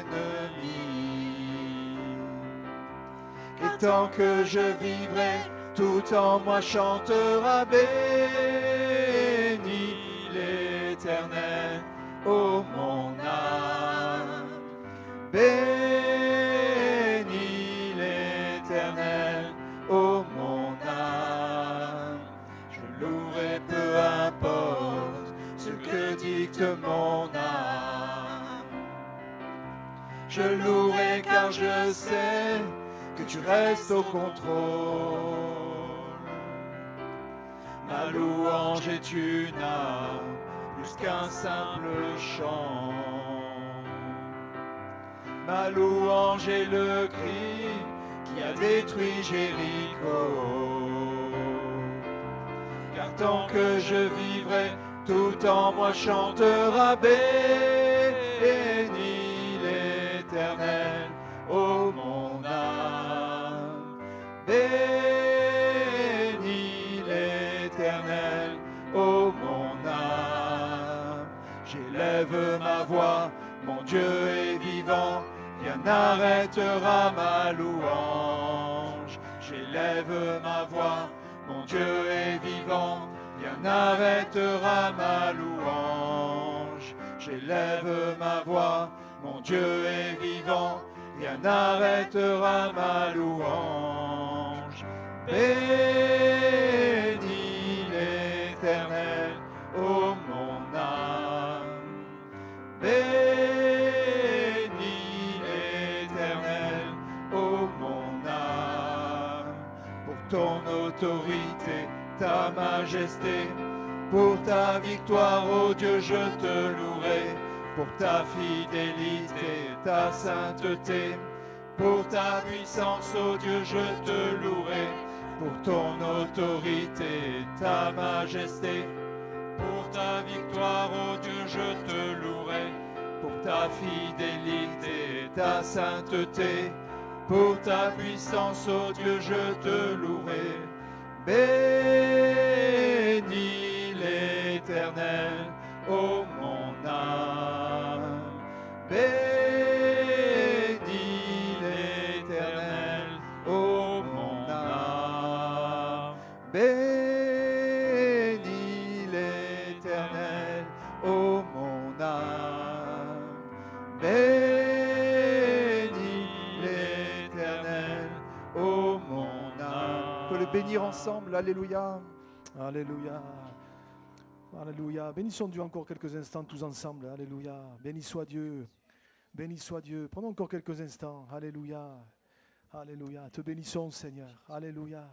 Et tant que je vivrai, tout en moi chantera béni l'Éternel, ô mon âme. Bénis l'Éternel, ô mon âme. Je louerai peu importe ce que dicte mon âme. Je louerai car je sais que tu restes au contrôle. Ma louange est une âme plus qu'un simple chant. Ma louange est le cri qui a détruit Jéricho. Car tant que je vivrai, tout en moi chantera béni l'Éternel, ô mon âme. Bénis l'Éternel, ô mon âme. J'élève ma voix, mon Dieu est vivant, rien n'arrêtera ma louange. J'élève ma voix, mon Dieu est vivant, rien n'arrêtera ma louange. J'élève ma voix, mon Dieu est vivant, rien n'arrêtera ma louange. Bénis l'Éternel, ô mon âme. Bénis l'Éternel, ô mon âme. Pour ton autorité, ta majesté, pour ta victoire, ô Dieu, je te louerai. Pour ta fidélité, ta sainteté, pour ta puissance, ô Dieu, je te louerai. Pour ton autorité, ta majesté, pour ta victoire, ô Dieu, je te louerai. Pour ta fidélité, ta sainteté, pour ta puissance, ô Dieu, je te louerai. Bénis l'Éternel, ô mon âme. Bénis Bénis l'Éternel, ô mon âme. Bénis l'Éternel, ô mon âme. On peut le bénir ensemble, alléluia. Alléluia. Alléluia. Bénissons Dieu encore quelques instants tous ensemble. Alléluia. Béni soit Dieu. Béni soit Dieu. Prenons encore quelques instants. Alléluia. Alléluia. Te bénissons, Seigneur. Alléluia.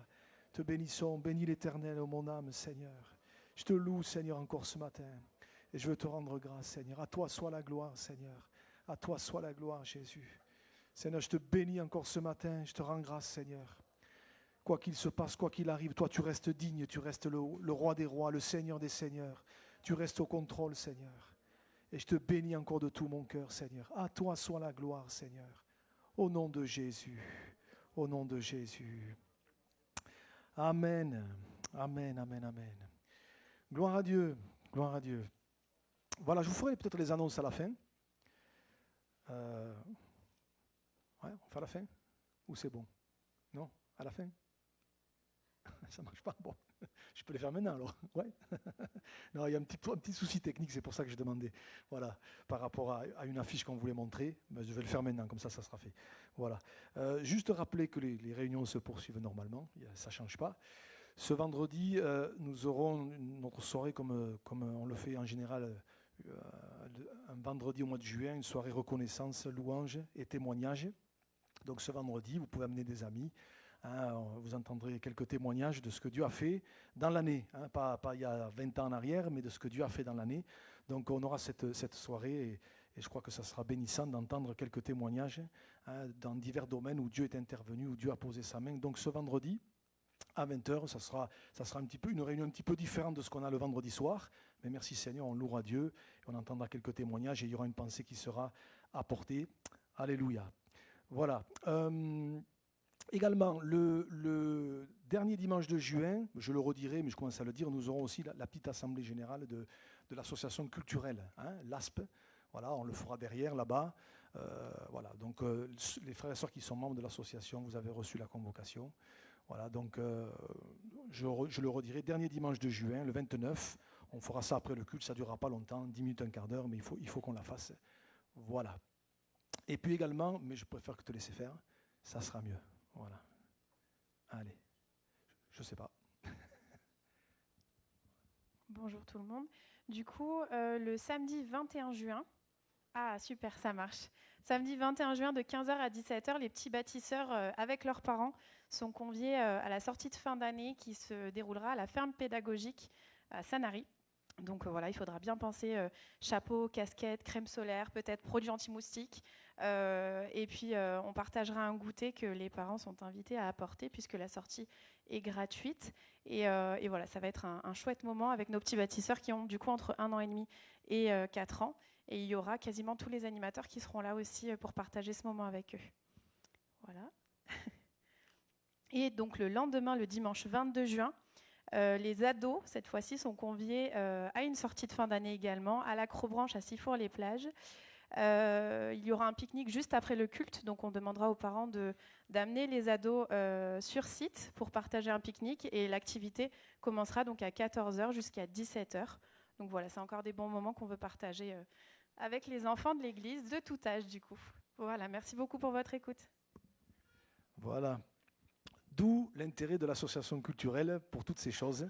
Te bénissons. Bénis l'Éternel, ô mon âme, Seigneur. Je te loue, Seigneur, encore ce matin. Et je veux te rendre grâce, Seigneur. À toi soit la gloire, Seigneur. À toi soit la gloire, Jésus. Seigneur, je te bénis encore ce matin. Je te rends grâce, Seigneur. Quoi qu'il se passe, quoi qu'il arrive, toi tu restes digne, tu restes le roi des rois, le Seigneur des seigneurs. Tu restes au contrôle, Seigneur. Et je te bénis encore de tout mon cœur, Seigneur. À toi soit la gloire, Seigneur. Au nom de Jésus. Au nom de Jésus. Amen. Amen, amen, amen. Gloire à Dieu. Gloire à Dieu. Voilà, je vous ferai peut-être les annonces à la fin. Ouais, on fait à la fin? Ou c'est bon? Non? À la fin? Ça ne marche pas. Bon, je peux les faire maintenant alors. Ouais. Non, il y a un petit souci technique, c'est pour ça que je demandais. Voilà, par rapport à une affiche qu'on voulait montrer, ben, je vais le faire maintenant, comme ça sera fait. Voilà. Juste rappeler que les réunions se poursuivent normalement, ça ne change pas. Ce vendredi, nous aurons notre soirée comme on le fait en général un vendredi au mois de juin, une soirée reconnaissance, louange et témoignage. Donc ce vendredi, vous pouvez amener des amis. Vous entendrez quelques témoignages de ce que Dieu a fait dans l'année, pas il y a 20 ans en arrière, mais de ce que Dieu a fait dans l'année. Donc on aura cette soirée et je crois que ça sera bénissant d'entendre quelques témoignages dans divers domaines où Dieu est intervenu, où Dieu a posé sa main. Donc ce vendredi, à 20h, ça sera un petit peu une réunion un petit peu différente de ce qu'on a le vendredi soir. Mais merci Seigneur, on louera Dieu, et on entendra quelques témoignages et il y aura une pensée qui sera apportée. Alléluia. Voilà. Également, le dernier dimanche de juin, je le redirai, mais je commence à le dire, nous aurons aussi la petite assemblée générale de l'association culturelle, l'ASP. Voilà, on le fera derrière, là-bas. Voilà, donc les frères et sœurs qui sont membres de l'association, vous avez reçu la convocation. Voilà, donc je le redirai, dernier dimanche de juin, le 29. On fera ça après le culte, ça ne durera pas longtemps, 10 minutes, un quart d'heure, mais il faut qu'on la fasse. Voilà. Et puis également, mais je préfère que te laisser faire, ça sera mieux. Voilà. Allez, je ne sais pas. Bonjour tout le monde. Du coup, le samedi 21 juin, super, ça marche. Samedi 21 juin de 15h à 17h, les petits bâtisseurs avec leurs parents sont conviés à la sortie de fin d'année qui se déroulera à la ferme pédagogique à Sanary. Donc voilà, il faudra bien penser chapeau, casquette, crème solaire, peut-être produits anti-moustiques. Et puis on partagera un goûter que les parents sont invités à apporter puisque la sortie est gratuite. Et voilà, ça va être un chouette moment avec nos petits bâtisseurs qui ont du coup entre 1 an et demi et 4 ans. Et il y aura quasiment tous les animateurs qui seront là aussi pour partager ce moment avec eux. Voilà. Et donc le lendemain, le dimanche 22 juin, les ados, cette fois-ci, sont conviés à une sortie de fin d'année également, à l'Acrobranche à Sifour-les-Plages. Il y aura un pique-nique juste après le culte, donc on demandera aux parents d'amener les ados sur site pour partager un pique-nique. Et l'activité commencera donc à 14h jusqu'à 17h. Donc voilà, c'est encore des bons moments qu'on veut partager avec les enfants de l'église, de tout âge du coup. Voilà, merci beaucoup pour votre écoute. Voilà. D'où l'intérêt de l'association culturelle pour toutes ces choses.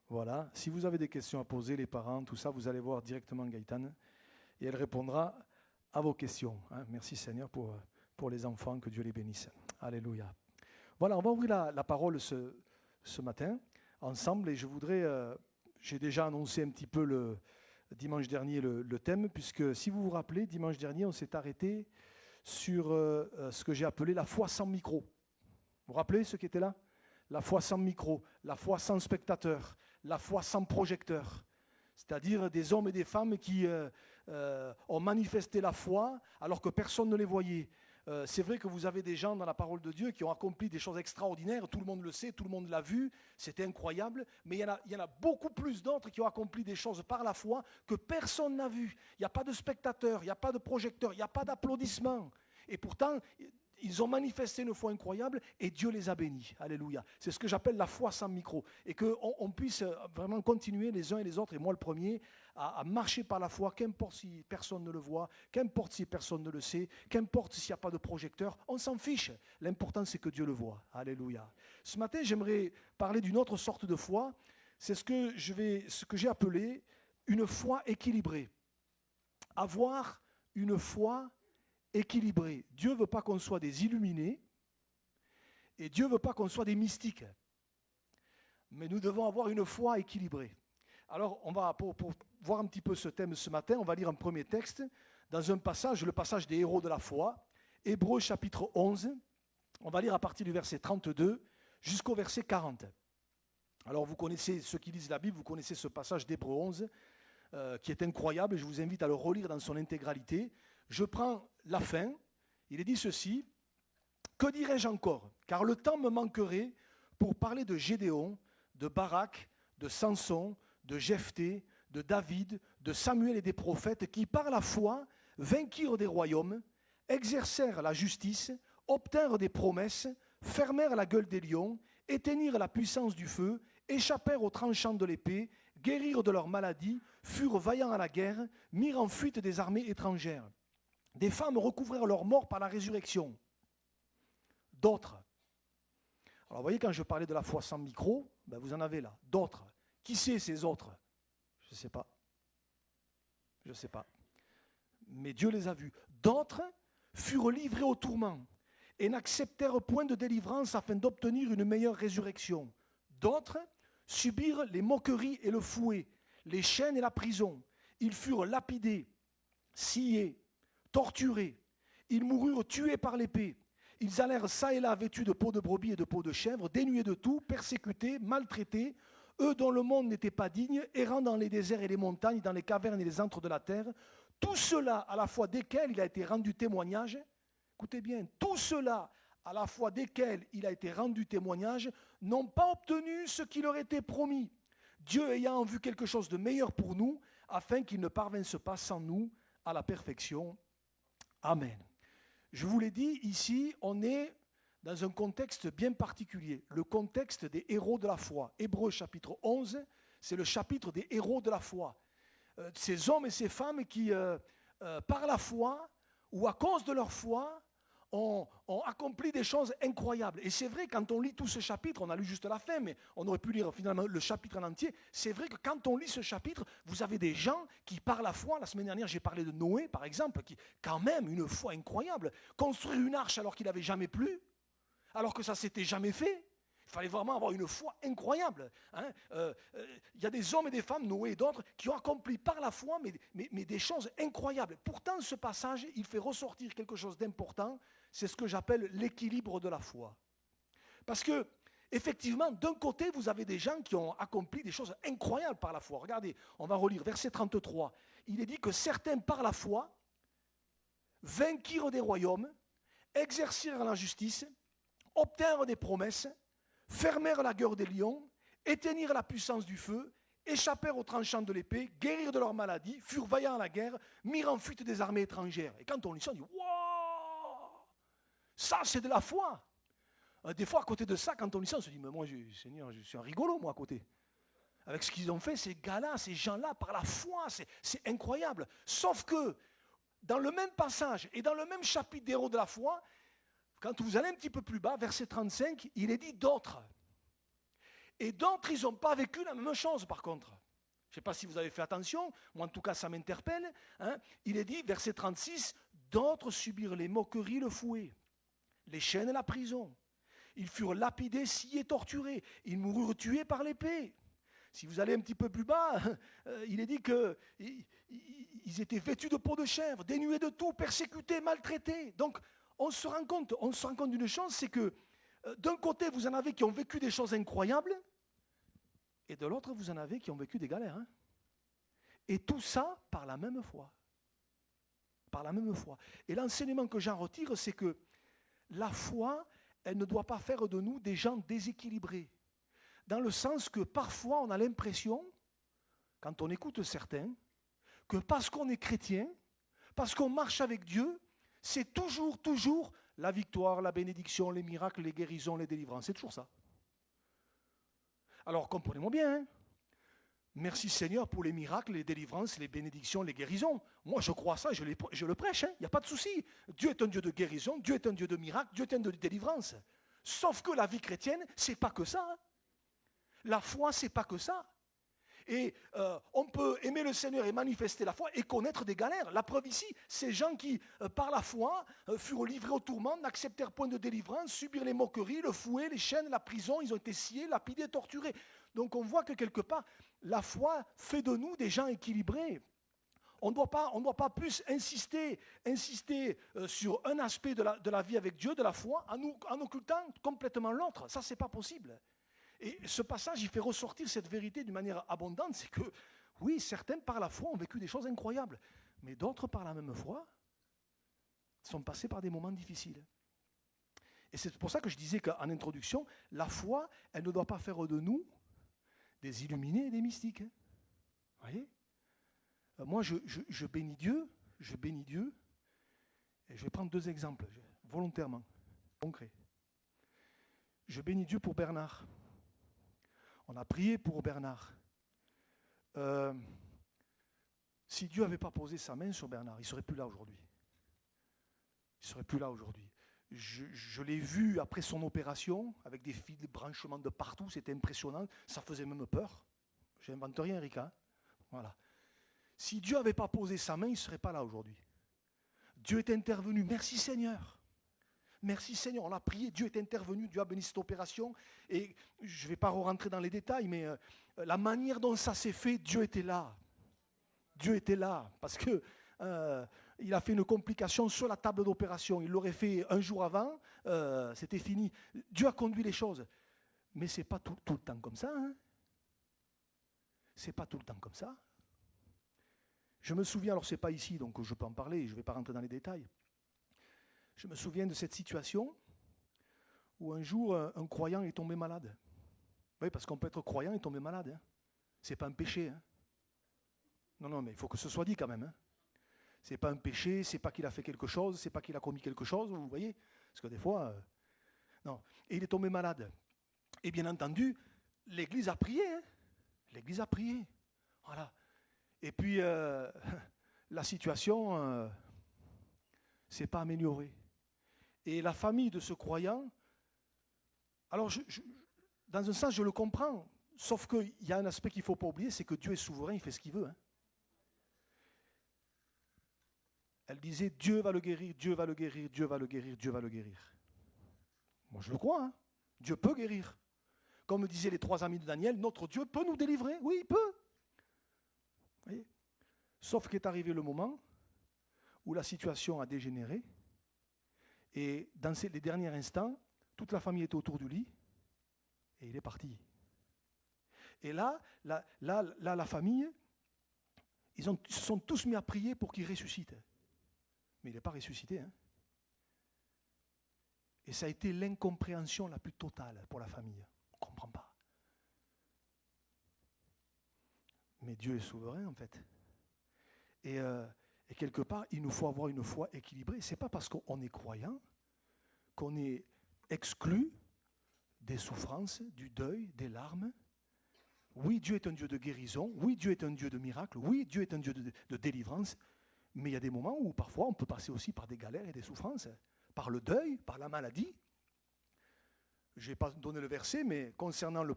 Voilà. Si vous avez des questions à poser, les parents, tout ça, vous allez voir directement Gaëtane et elle répondra à vos questions. Merci Seigneur pour les enfants, que Dieu les bénisse. Alléluia. Voilà, on va ouvrir la parole ce matin ensemble et je voudrais, j'ai déjà annoncé un petit peu le dimanche dernier le thème, puisque si vous vous rappelez, dimanche dernier, on s'est arrêté sur ce que j'ai appelé la foi sans micro. Vous vous rappelez ceux qui étaient là? La foi sans micro, la foi sans spectateur, la foi sans projecteur. C'est-à-dire des hommes et des femmes qui ont manifesté la foi alors que personne ne les voyait. C'est vrai que vous avez des gens dans la parole de Dieu qui ont accompli des choses extraordinaires, tout le monde le sait, tout le monde l'a vu, c'était incroyable, mais il y en a beaucoup plus d'autres qui ont accompli des choses par la foi que personne n'a vu. Il n'y a pas de spectateurs, il n'y a pas de projecteurs, il n'y a pas d'applaudissements. Et pourtant, ils ont manifesté une foi incroyable et Dieu les a bénis. Alléluia. C'est ce que j'appelle la foi sans micro. Et qu'on puisse vraiment continuer les uns et les autres, et moi le premier, à marcher par la foi, qu'importe si personne ne le voit, qu'importe si personne ne le sait, qu'importe s'il n'y a pas de projecteur, on s'en fiche. L'important, c'est que Dieu le voit. Alléluia. Ce matin, j'aimerais parler d'une autre sorte de foi. C'est ce que j'ai appelé une foi équilibrée. Avoir une foi équilibrée. Dieu ne veut pas qu'on soit des illuminés et Dieu ne veut pas qu'on soit des mystiques. Mais nous devons avoir une foi équilibrée. Alors, on va, pour voir un petit peu ce thème ce matin, on va lire un premier texte dans un passage, le passage des héros de la foi, Hébreux chapitre 11. On va lire à partir du verset 32 jusqu'au verset 40. Alors, vous connaissez, ceux qui lisent la Bible, vous connaissez ce passage d'Hébreux 11 qui est incroyable et je vous invite à le relire dans son intégralité. Je prends la fin, il est dit ceci, « Que dirais-je encore ? Car le temps me manquerait pour parler de Gédéon, de Barak, de Samson, de Jephthé, de David, de Samuel et des prophètes qui, par la foi, vainquirent des royaumes, exercèrent la justice, obtinrent des promesses, fermèrent la gueule des lions, éteignirent la puissance du feu, échappèrent aux tranchants de l'épée, guérirent de leurs maladies, furent vaillants à la guerre, mirent en fuite des armées étrangères. Des femmes recouvrèrent leur mort par la résurrection. D'autres. Alors vous voyez, quand je parlais de la foi sans micro, ben vous en avez là. D'autres. Qui c'est ces autres ? Je ne sais pas. Je ne sais pas. Mais Dieu les a vus. D'autres furent livrés au tourment et n'acceptèrent point de délivrance afin d'obtenir une meilleure résurrection. D'autres subirent les moqueries et le fouet, les chaînes et la prison. Ils furent lapidés, sciés, torturés. Ils moururent tués par l'épée. Ils allèrent çà et là vêtus de peau de brebis et de peau de chèvre, dénués de tout, persécutés, maltraités, eux dont le monde n'était pas digne, errant dans les déserts et les montagnes, dans les cavernes et les antres de la terre, tout cela à la fois desquels il a été rendu témoignage, écoutez bien, tout cela à la fois desquels il a été rendu témoignage, n'ont pas obtenu ce qui leur était promis, Dieu ayant en vue quelque chose de meilleur pour nous, afin qu'ils ne parvinssent pas sans nous à la perfection. Amen. Je vous l'ai dit, ici, on est dans un contexte bien particulier, le contexte des héros de la foi. Hébreux chapitre 11, c'est le chapitre des héros de la foi. Ces hommes et ces femmes qui, par la foi, ou à cause de leur foi, ont accompli des choses incroyables. Et c'est vrai, quand on lit tout ce chapitre, on a lu juste la fin, mais on aurait pu lire finalement le chapitre en entier, c'est vrai que quand on lit ce chapitre, vous avez des gens qui, par la foi, la semaine dernière j'ai parlé de Noé par exemple, qui, quand même, une foi incroyable, construire une arche alors qu'il n'avait jamais plu, alors que ça ne s'était jamais fait. Il fallait vraiment avoir une foi incroyable. Y a des hommes et des femmes, Noé et d'autres, qui ont accompli par la foi, mais des choses incroyables. Pourtant, ce passage, il fait ressortir quelque chose d'important, c'est ce que j'appelle l'équilibre de la foi. Parce que, effectivement, d'un côté, vous avez des gens qui ont accompli des choses incroyables par la foi. Regardez, on va relire verset 33. Il est dit que certains, par la foi, vainquirent des royaumes, exercèrent la justice, obtinrent des promesses, fermèrent la gueule des lions, éteignirent la puissance du feu, échappèrent aux tranchants de l'épée, guérirent de leurs maladies, furent vaillants à la guerre, mirent en fuite des armées étrangères. Et quand on lit ça, on dit « Waouh ! Ça, c'est de la foi !» Des fois, à côté de ça, quand on lit ça, on se dit « Mais moi, Seigneur, je suis un rigolo, moi, à côté. » Avec ce qu'ils ont fait, ces gars-là, ces gens-là, par la foi, c'est incroyable. Sauf que, dans le même passage et dans le même chapitre des héros de la foi, quand vous allez un petit peu plus bas, verset 35, il est dit d'autres. Et d'autres, ils n'ont pas vécu la même chose par contre. Je ne sais pas si vous avez fait attention, moi en tout cas ça m'interpelle. Il est dit, verset 36, d'autres subirent les moqueries, le fouet, les chaînes et la prison. Ils furent lapidés, sciés, torturés. Ils moururent tués par l'épée. Si vous allez un petit peu plus bas, il est dit qu'ils étaient vêtus de peau de chèvre, dénués de tout, persécutés, maltraités. Donc, on se rend compte d'une chose, c'est que d'un côté, vous en avez qui ont vécu des choses incroyables, et de l'autre, vous en avez qui ont vécu des galères. Et tout ça par la même foi. Par la même foi. Et l'enseignement que j'en retire, c'est que la foi, elle ne doit pas faire de nous des gens déséquilibrés. Dans le sens que parfois, on a l'impression, quand on écoute certains, que parce qu'on est chrétien, parce qu'on marche avec Dieu, c'est toujours la victoire, la bénédiction, les miracles, les guérisons, les délivrances. C'est toujours ça. Alors comprenez-moi bien, hein. Merci Seigneur pour les miracles, les délivrances, les bénédictions, les guérisons. Moi je crois à ça, je le prêche, il n'y a pas de souci. Dieu est un Dieu de guérison, Dieu est un Dieu de miracles, Dieu est un Dieu de délivrance. Sauf que la vie chrétienne, c'est pas que ça. Hein. La foi, c'est pas que ça. Et on peut aimer le Seigneur et manifester la foi et connaître des galères. La preuve ici, ces gens qui, par la foi, furent livrés au tourment, n'acceptèrent point de délivrance, subirent les moqueries, le fouet, les chaînes, la prison, ils ont été sciés, lapidés, torturés. Donc on voit que quelque part, la foi fait de nous des gens équilibrés. On ne doit pas plus insister sur un aspect de la vie avec Dieu, de la foi, en occultant complètement l'autre. Ça, ce n'est pas possible. Et ce passage, il fait ressortir cette vérité d'une manière abondante, c'est que, oui, certains par la foi ont vécu des choses incroyables, mais d'autres par la même foi sont passés par des moments difficiles. Et c'est pour ça que je disais qu'en introduction, la foi, elle ne doit pas faire de nous des illuminés et des mystiques. Vous voyez ? Moi, je bénis Dieu, et je vais prendre 2 exemples, volontairement, concrets. Je bénis Dieu pour Bernard. On a prié pour Bernard. Si Dieu n'avait pas posé sa main sur Bernard, il ne serait plus là aujourd'hui. Il ne serait plus là aujourd'hui. Je l'ai vu après son opération, avec des fils de branchements de partout, c'était impressionnant, ça faisait même peur. Je n'invente rien, Erika. Voilà. Si Dieu n'avait pas posé sa main, il ne serait pas là aujourd'hui. Dieu est intervenu, merci Seigneur. Merci Seigneur, on l'a prié, Dieu est intervenu, Dieu a béni cette opération. Et je ne vais pas rentrer dans les détails, mais la manière dont ça s'est fait, Dieu était là. Dieu était là, parce que il a fait une complication sur la table d'opération. Il l'aurait fait un jour avant, c'était fini. Dieu a conduit les choses. Mais ce n'est pas tout le temps comme ça. Hein. Ce n'est pas tout le temps comme ça. Je me souviens, alors ce n'est pas ici, donc je peux en parler, je ne vais pas rentrer dans les détails. Je me souviens de cette situation où un jour, un croyant est tombé malade. Oui, parce qu'on peut être croyant et tomber malade. Hein. Ce n'est pas un péché. Hein. Non, mais il faut que ce soit dit quand même. Hein. Ce n'est pas un péché, ce n'est pas qu'il a fait quelque chose, ce n'est pas qu'il a commis quelque chose, vous voyez. Parce que des fois, non. Et il est tombé malade. Et bien entendu, l'Église a prié. Hein. L'Église a prié. Voilà. Et puis, la situation s'est pas améliorée. Et la famille de ce croyant, alors dans un sens je le comprends, sauf qu'il y a un aspect qu'il ne faut pas oublier, c'est que Dieu est souverain, il fait ce qu'il veut. Hein. Elle disait Dieu va le guérir, Dieu va le guérir, Dieu va le guérir, Dieu va le guérir. Moi je le crois, hein. Dieu peut guérir. Comme disaient les 3 amis de Daniel, notre Dieu peut nous délivrer, oui il peut. Vous voyez ? Sauf qu'est arrivé le moment où la situation a dégénéré. Et dans les derniers instants, toute la famille était autour du lit et il est parti. Et là, la famille, ils se sont tous mis à prier pour qu'il ressuscite. Mais il n'est pas ressuscité. Hein. Et ça a été l'incompréhension la plus totale pour la famille. On ne comprend pas. Mais Dieu est souverain en fait. Et quelque part, il nous faut avoir une foi équilibrée. Ce n'est pas parce qu'on est croyant qu'on est exclu des souffrances, du deuil, des larmes. Oui, Dieu est un Dieu de guérison. Oui, Dieu est un Dieu de miracle. Oui, Dieu est un Dieu de délivrance. Mais il y a des moments où parfois on peut passer aussi par des galères et des souffrances. Par le deuil, par la maladie. Je n'ai pas donné le verset, mais concernant le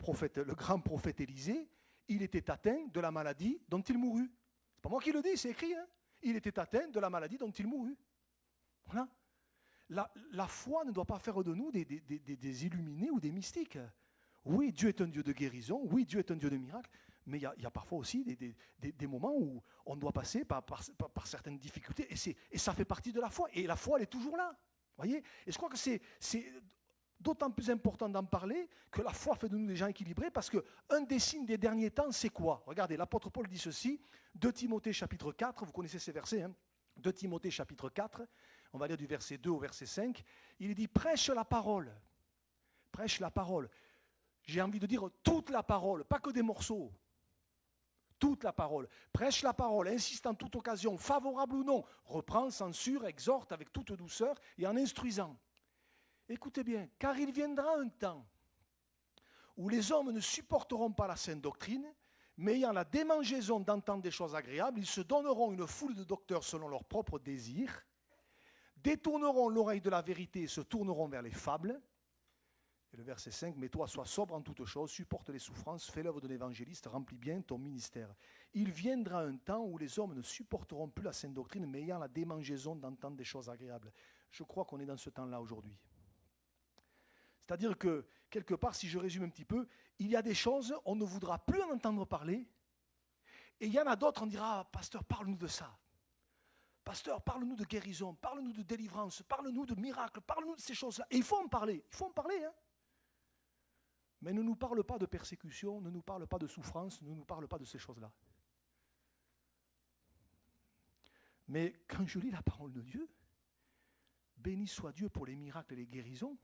grand prophète Élisée, il était atteint de la maladie dont il mourut. Ce n'est pas moi qui le dis, c'est écrit. Hein. Il était atteint de la maladie dont il mourut. Voilà. La foi ne doit pas faire de nous des illuminés ou des mystiques. Oui, Dieu est un Dieu de guérison, oui, Dieu est un Dieu de miracle, mais il y a parfois aussi des moments où on doit passer par certaines difficultés, et ça fait partie de la foi, et la foi, elle est toujours là. Voyez. Et je crois que c'est d'autant plus important d'en parler que la foi fait de nous des gens équilibrés, parce qu'un des signes des derniers temps, c'est quoi? Regardez, l'apôtre Paul dit ceci, 2 Timothée chapitre 4, vous connaissez ces versets, hein, 2 Timothée chapitre 4, on va lire du verset 2 au verset 5, il dit « Prêche la parole ». Prêche la parole. J'ai envie de dire toute la parole, pas que des morceaux. Toute la parole. Prêche la parole, insiste en toute occasion, favorable ou non. Reprend, censure, exhorte avec toute douceur et en instruisant. Écoutez bien, car il viendra un temps où les hommes ne supporteront pas la saine doctrine, mais ayant la démangeaison d'entendre des choses agréables, ils se donneront une foule de docteurs selon leurs propres désirs, détourneront l'oreille de la vérité et se tourneront vers les fables. Et le verset 5, « Mais toi, sois sobre en toutes choses, supporte les souffrances, fais l'œuvre de l'évangéliste, remplis bien ton ministère. Il viendra un temps où les hommes ne supporteront plus la saine doctrine, mais ayant la démangeaison d'entendre des choses agréables. » Je crois qu'on est dans ce temps-là aujourd'hui. C'est-à-dire que, quelque part, si je résume un petit peu, il y a des choses, on ne voudra plus en entendre parler, et il y en a d'autres, on dira, ah, pasteur, parle-nous de ça. Pasteur, parle-nous de guérison, parle-nous de délivrance, parle-nous de miracles, parle-nous de ces choses-là. Et il faut en parler, hein. Mais ne nous parle pas de persécution, ne nous parle pas de souffrance, ne nous parle pas de ces choses-là. Mais quand je lis la parole de Dieu, béni soit Dieu pour les miracles et les guérisons,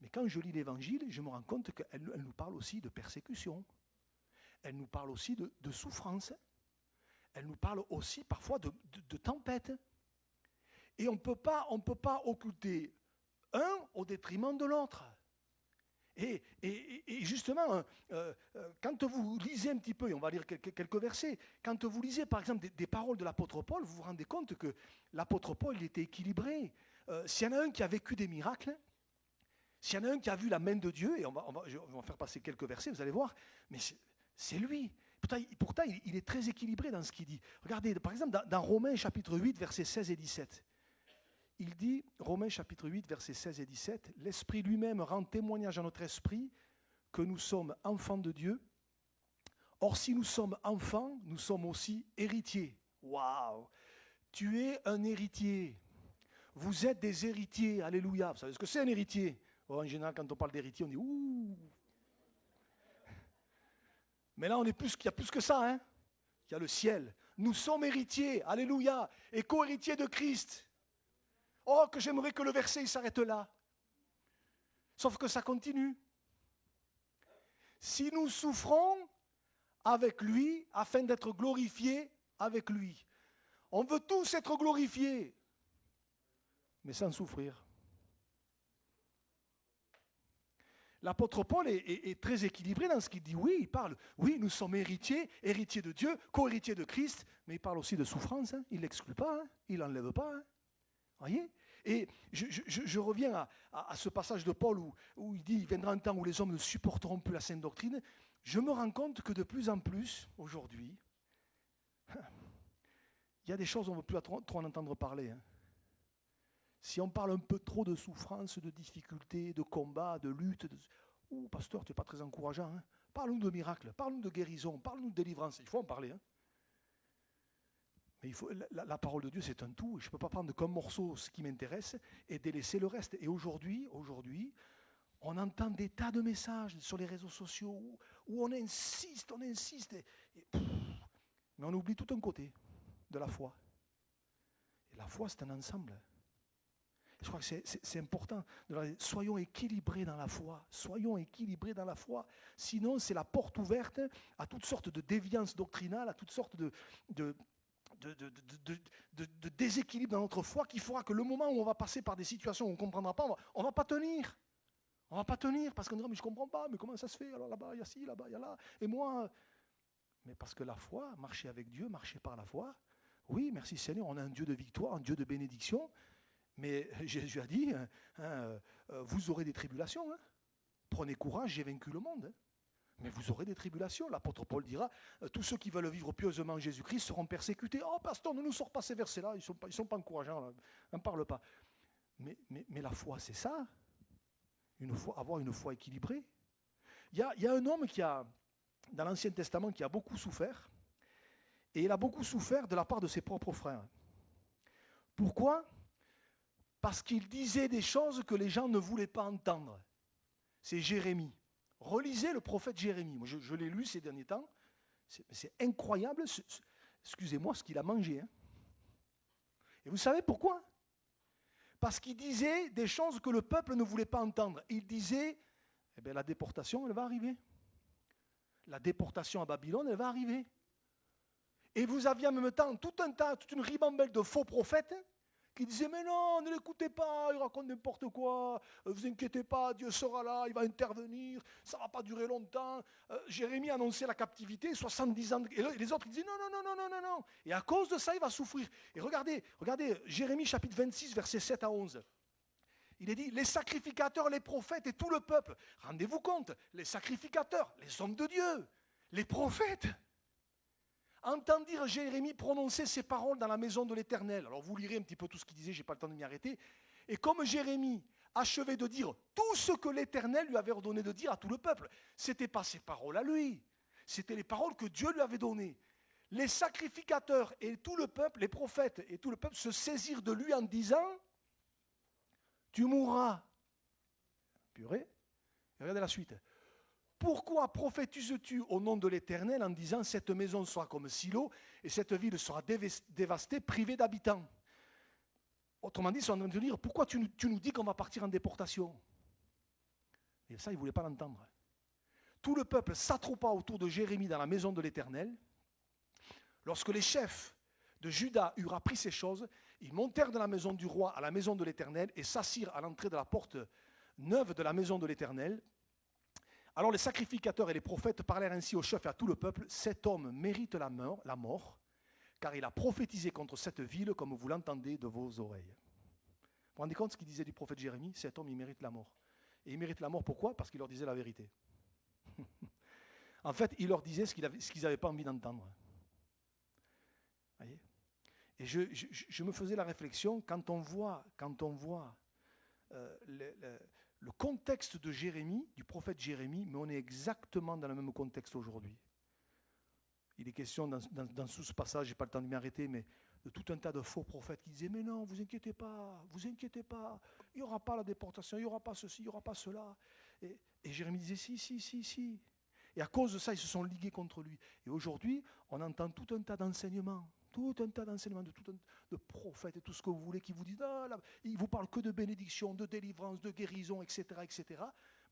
mais quand je lis l'Évangile, je me rends compte qu'elle nous parle aussi de persécution, elle nous parle aussi de souffrance, elle nous parle aussi parfois de tempête. Et on ne peut pas occulter un au détriment de l'autre. Et justement, quand vous lisez un petit peu, et on va lire quelques versets, quand vous lisez par exemple des paroles de l'apôtre Paul, vous vous rendez compte que l'apôtre Paul, il était équilibré. S'il y en a un qui a vécu des miracles, s'il y en a un qui a vu la main de Dieu, et on va faire passer quelques versets, vous allez voir, mais c'est lui. Pourtant, il est très équilibré dans ce qu'il dit. Regardez, par exemple, dans Romains chapitre 8, versets 16 et 17, il dit, Romains chapitre 8, versets 16 et 17, « L'Esprit lui-même rend témoignage à notre esprit que nous sommes enfants de Dieu. Or, si nous sommes enfants, nous sommes aussi héritiers. » Waouh! Tu es un héritier. Vous êtes des héritiers. Alléluia. Vous savez ce que c'est un héritier? En général, quand on parle d'héritier, on dit « Ouh !» Mais là, il y a plus que ça. Hein? Il y a le ciel. Nous sommes héritiers. Alléluia. Et co-héritiers de Christ. Oh, que j'aimerais que le verset il s'arrête là. Sauf que ça continue. Si nous souffrons avec lui, afin d'être glorifiés avec lui. On veut tous être glorifiés, mais sans souffrir. L'apôtre Paul est très équilibré dans ce qu'il dit. Oui, il parle. Oui, nous sommes héritiers de Dieu, co-héritiers de Christ, mais il parle aussi de souffrance. Hein. Il ne l'exclut pas, hein. Il n'enlève pas. Hein. Voyez? Et je reviens à ce passage de Paul où il dit « Il viendra un temps où les hommes ne supporteront plus la saine doctrine ». Je me rends compte que de plus en plus, aujourd'hui, il y a des choses où on ne veut plus trop en entendre parler. Hein. Si on parle un peu trop de souffrance, de difficultés, de combats, de luttes, oh pasteur, tu n'es pas très encourageant. Hein. Parle-nous de miracles, parle-nous de guérison, parle-nous de délivrance. Il faut en parler. Hein. Mais la parole de Dieu, c'est un tout. Je ne peux pas prendre comme morceau ce qui m'intéresse et délaisser le reste. Et aujourd'hui, on entend des tas de messages sur les réseaux sociaux où on insiste. Mais on oublie tout un côté de la foi. Et la foi, c'est un ensemble. Je crois que c'est important. Soyons équilibrés dans la foi. Soyons équilibrés dans la foi. Sinon, c'est la porte ouverte à toutes sortes de déviances doctrinales, à toutes sortes de déséquilibre dans notre foi qui fera que le moment où on va passer par des situations où on ne comprendra pas, on ne va pas tenir. On ne va pas tenir parce qu'on dira, mais je ne comprends pas, mais comment ça se fait? Alors là-bas, il y a ci, là-bas, il y a là. Et moi, mais parce que la foi, marcher avec Dieu, marcher par la foi, oui, merci Seigneur, on a un Dieu de victoire, un Dieu de bénédiction, mais Jésus a dit, vous aurez des tribulations. Hein. Prenez courage, j'ai vaincu le monde. Hein. Mais vous aurez des tribulations. L'apôtre Paul dira, tous ceux qui veulent vivre pieusement en Jésus-Christ seront persécutés. Oh, pasteur, ne nous sort pas ces versets-là, ils ne sont pas encourageants, là. On ne parle pas. Mais la foi, c'est ça. Avoir une foi équilibrée. Il y a un homme dans l'Ancien Testament, qui a beaucoup souffert. Et il a beaucoup souffert de la part de ses propres frères. Pourquoi? Parce qu'il disait des choses que les gens ne voulaient pas entendre. C'est Jérémie. Relisez le prophète Jérémie. Moi, je l'ai lu ces derniers temps. C'est incroyable, excusez-moi, ce qu'il a mangé. Hein. Et vous savez pourquoi? Parce qu'il disait des choses que le peuple ne voulait pas entendre. Il disait, la déportation, elle va arriver. La déportation à Babylone, elle va arriver. Et vous aviez en même temps toute une ribambelle de faux prophètes qui disaient « Mais non, ne l'écoutez pas, il raconte n'importe quoi, vous inquiétez pas, Dieu sera là, il va intervenir, ça ne va pas durer longtemps. » Jérémie annonçait la captivité, 70 ans, et les autres ils disaient « Non, non, non, non, non, non, non. » Et à cause de ça, il va souffrir. Et regardez, Jérémie chapitre 26, versets 7 à 11. Il est dit, les sacrificateurs, les prophètes et tout le peuple, rendez-vous compte, les sacrificateurs, les hommes de Dieu, les prophètes, entendirent Jérémie prononcer ces paroles dans la maison de l'Éternel. Alors vous lirez un petit peu tout ce qu'il disait, je n'ai pas le temps de m'y arrêter. Et comme Jérémie achevait de dire tout ce que l'Éternel lui avait ordonné de dire à tout le peuple, ce n'étaient pas ses paroles à lui, c'était les paroles que Dieu lui avait données. Les sacrificateurs et tout le peuple, les prophètes et tout le peuple se saisirent de lui en disant, tu mourras. Purée. Regardez la suite. Pourquoi prophétises-tu au nom de l'Éternel en disant cette maison sera comme Silo et cette ville sera dévastée, privée d'habitants? Autrement dit, ils sont en train de dire pourquoi tu nous dis qu'on va partir en déportation? Et ça, ils ne voulaient pas l'entendre. Tout le peuple s'attroupa autour de Jérémie dans la maison de l'Éternel. Lorsque les chefs de Juda eurent appris ces choses, ils montèrent de la maison du roi à la maison de l'Éternel et s'assirent à l'entrée de la porte neuve de la maison de l'Éternel. Alors les sacrificateurs et les prophètes parlèrent ainsi aux chefs et à tout le peuple, cet homme mérite la mort, car il a prophétisé contre cette ville comme vous l'entendez de vos oreilles. Vous vous rendez compte ce qu'il disait du prophète Jérémie? Cet homme, il mérite la mort. Et il mérite la mort pourquoi? Parce qu'il leur disait la vérité. En fait, il leur disait ce qu'ils n'avaient pas envie d'entendre. Voyez? Et je me faisais la réflexion, quand on voit le contexte de Jérémie, du prophète Jérémie, mais on est exactement dans le même contexte aujourd'hui. Il est question dans ce passage, je n'ai pas le temps de m'y arrêter, mais de tout un tas de faux prophètes qui disaient « Mais non, vous inquiétez pas, il n'y aura pas la déportation, il n'y aura pas ceci, il n'y aura pas cela. » Et Jérémie disait « Si. » Et à cause de ça, ils se sont ligués contre lui. Et aujourd'hui, on entend tout un tas d'enseignements, de prophètes et tout ce que vous voulez, qui vous disent ils ne vous parlent que de bénédiction, de délivrance, de guérison, etc.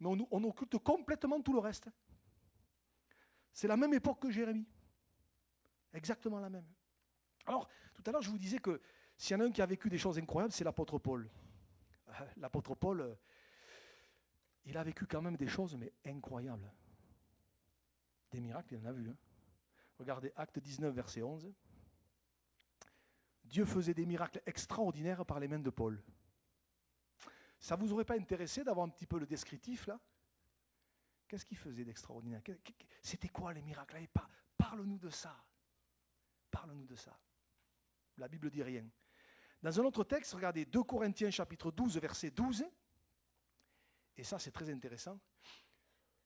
Mais on occulte complètement tout le reste. C'est la même époque que Jérémie. Exactement la même. Alors, tout à l'heure, je vous disais que s'il y en a un qui a vécu des choses incroyables, c'est l'apôtre Paul. L'apôtre Paul, il a vécu quand même des choses, mais incroyables. Des miracles, il en a vu. Regardez Actes 19, verset 11. Dieu faisait des miracles extraordinaires par les mains de Paul. Ça ne vous aurait pas intéressé d'avoir un petit peu le descriptif là? Qu'est-ce qu'il faisait d'extraordinaire? C'était quoi les miracles? Allez, parle-nous de ça. Parle-nous de ça. La Bible ne dit rien. Dans un autre texte, regardez 2 Corinthiens chapitre 12, verset 12. Et ça, c'est très intéressant.